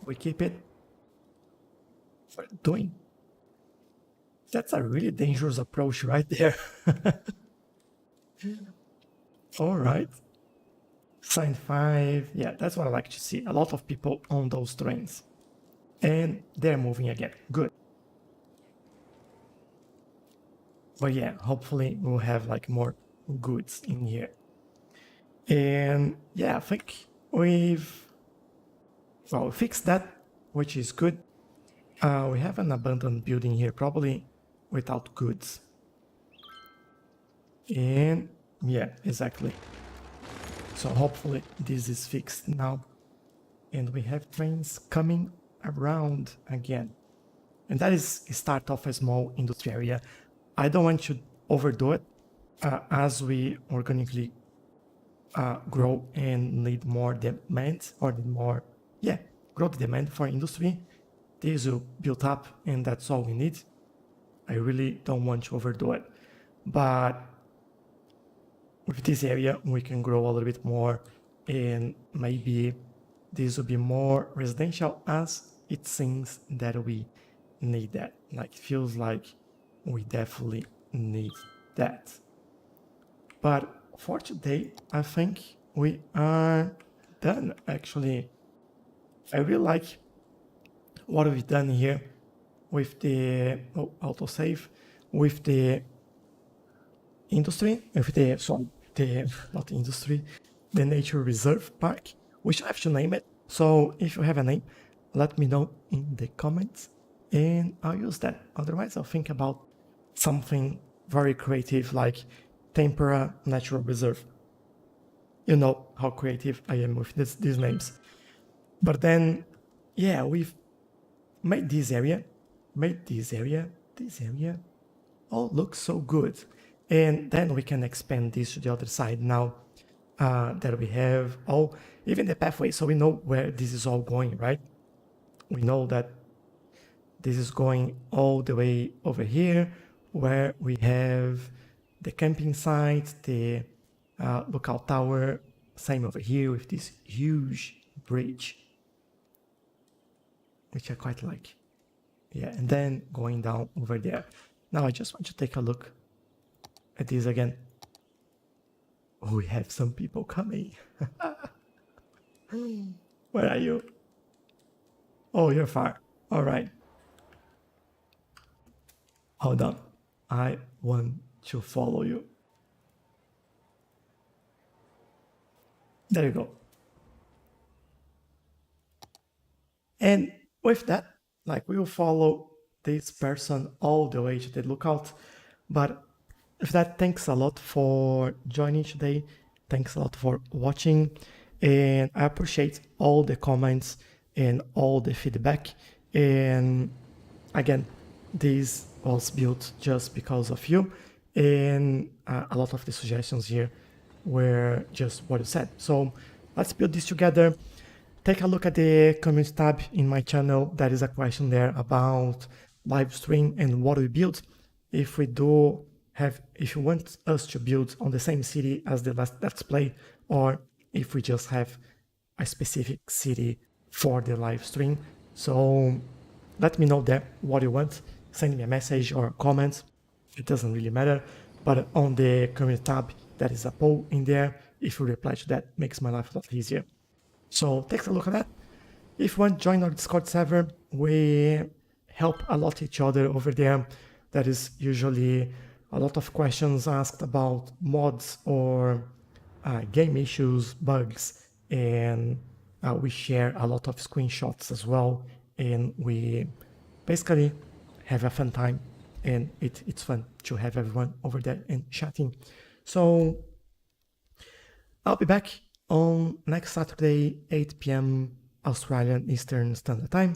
A: We keep it. What are you doing? That's a really dangerous approach right there. All right. Sign 5. Yeah, that's what I like to see. A lot of people on those trains. And they're moving again. Good. But yeah, hopefully we'll have like more goods in here. And yeah, I think we've fixed that, which is good. We have an abandoned building here, probably without goods. And yeah, exactly. So hopefully this is fixed now. And we have trains coming around again. And that is a start of a small industry area. I don't want to overdo it as we organically grow and need more demand or need more, grow the demand for industry. This will build up and that's all we need. I really don't want to overdo it. But with this area, we can grow a little bit more and maybe this will be more residential as it seems that we need that. Like, it feels like we definitely need that. But for today, I think we are done actually. I really like what we've done here with the autosave, with the industry, with the, sorry, the, not industry, the nature reserve park. We should have to name it. So if you have a name, let me know in the comments and I'll use that. Otherwise, I'll think about something very creative like Tempera Natural Reserve. You know how creative I am with these names. But then, yeah, we've made this area, this area all looks so good. And then we can expand this to the other side now that we have all, even the pathway, so we know where this is all going, right? We know that this is going all the way over here, where we have the camping site, the lookout tower, same over here with this huge bridge, which I quite like. Yeah, and then going down over there. Now I just want to take a look at this again. Oh, we have some people coming. Where are you? Oh, you're far. All right. Hold on. I want to follow you. There you go. And with that, like, we will follow this person all the way to the lookout. But with that, thanks a lot for joining today. Thanks a lot for watching. And I appreciate all the comments and all the feedback. And again, this was built just because of you. And a lot of the suggestions here were just what you said. So let's build this together. Take a look at the community tab in my channel. There is a question there about live stream and what we build. If we do have, if you want us to build on the same city as the last Let's Play, or if we just have a specific city for the live stream. So let me know there what you want. Send me a message or a comment. It doesn't really matter. But on the community tab, there is a poll in there. If you reply to that, makes my life a lot easier. So take a look at that. If you want to join our Discord server, we help a lot each other over there. There is usually a lot of questions asked about mods or game issues, bugs, and we share a lot of screenshots as well. And we basically have a fun time, and it's fun to have everyone over there and chatting. So I'll be back on next Saturday, 8 p.m. Australian Eastern Standard Time.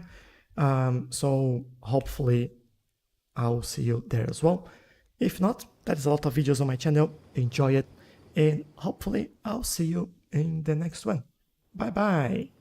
A: So hopefully I'll see you there as well. If not, there's a lot of videos on my channel. Enjoy it. And hopefully I'll see you in the next one. Bye bye.